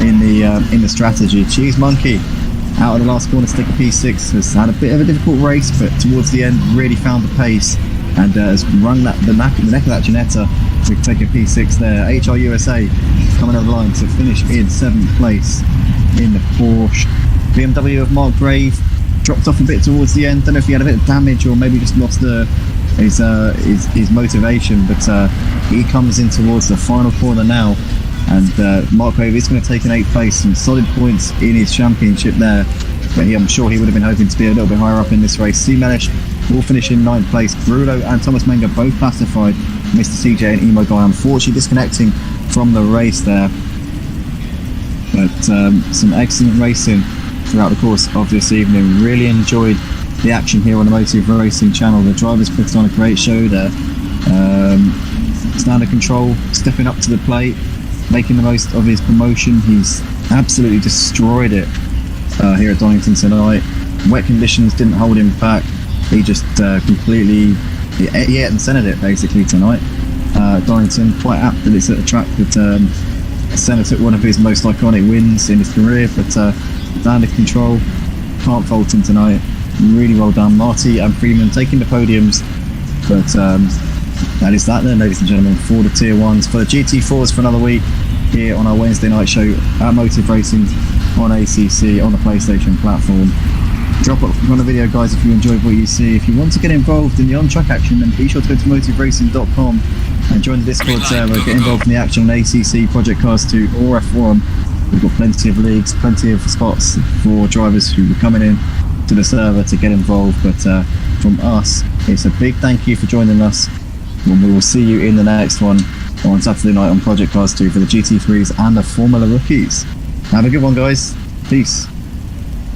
Speaker 2: in the strategy. Cheese Monkey out of the last corner to take a P6. Has had a bit of a difficult race, but towards the end really found the pace and has rung the neck of that Ginetta to take a P6 there. HR USA coming over the line to finish in 7th place in the Porsche. BMW of Mark Brave dropped off a bit towards the end. Don't know if he had a bit of damage or maybe just lost his motivation, but he comes in towards the final corner now. And Mark Brave is going to take an 8th place, some solid points in his championship there. But I'm sure he would have been hoping to be a little bit higher up in this race. C-Manish will finish in 9th place. Bruno and Thomas Menga both classified. Mr. CJ and Emo Guy unfortunately disconnecting from the race there. But some excellent racing throughout the course of this evening. Really enjoyed the action here on the Motive Racing channel. The drivers put on a great show there. Standard Control stepping up to the plate, making the most of his promotion. He's absolutely destroyed it here at Donington tonight. Wet conditions didn't hold him back. He just completely he ate and centered it basically tonight. Donington, quite apt that it's at a track that Senna took one of his most iconic wins in his career, but Standard Control can't fault him tonight. Really well done. Marty and Freeman taking the podiums, but that is that then, ladies and gentlemen, for the Tier 1s, for the GT4s for another week here on our Wednesday night show at Motive Racing on ACC on the PlayStation platform. Drop it on the video, guys, if you enjoyed what you see. If you want to get involved in the on-track action, then be sure to go to motiveracing.com and join the Discord server. Get involved in the action on ACC, Project Cars 2 or F1. We've got plenty of leagues, plenty of spots for drivers who are coming in to the server to get involved. But from us, it's a big thank you for joining us. And we will see you in the next one on Saturday night on Project Cars 2 for the GT3s and the Formula Rookies. Have a good one, guys. Peace.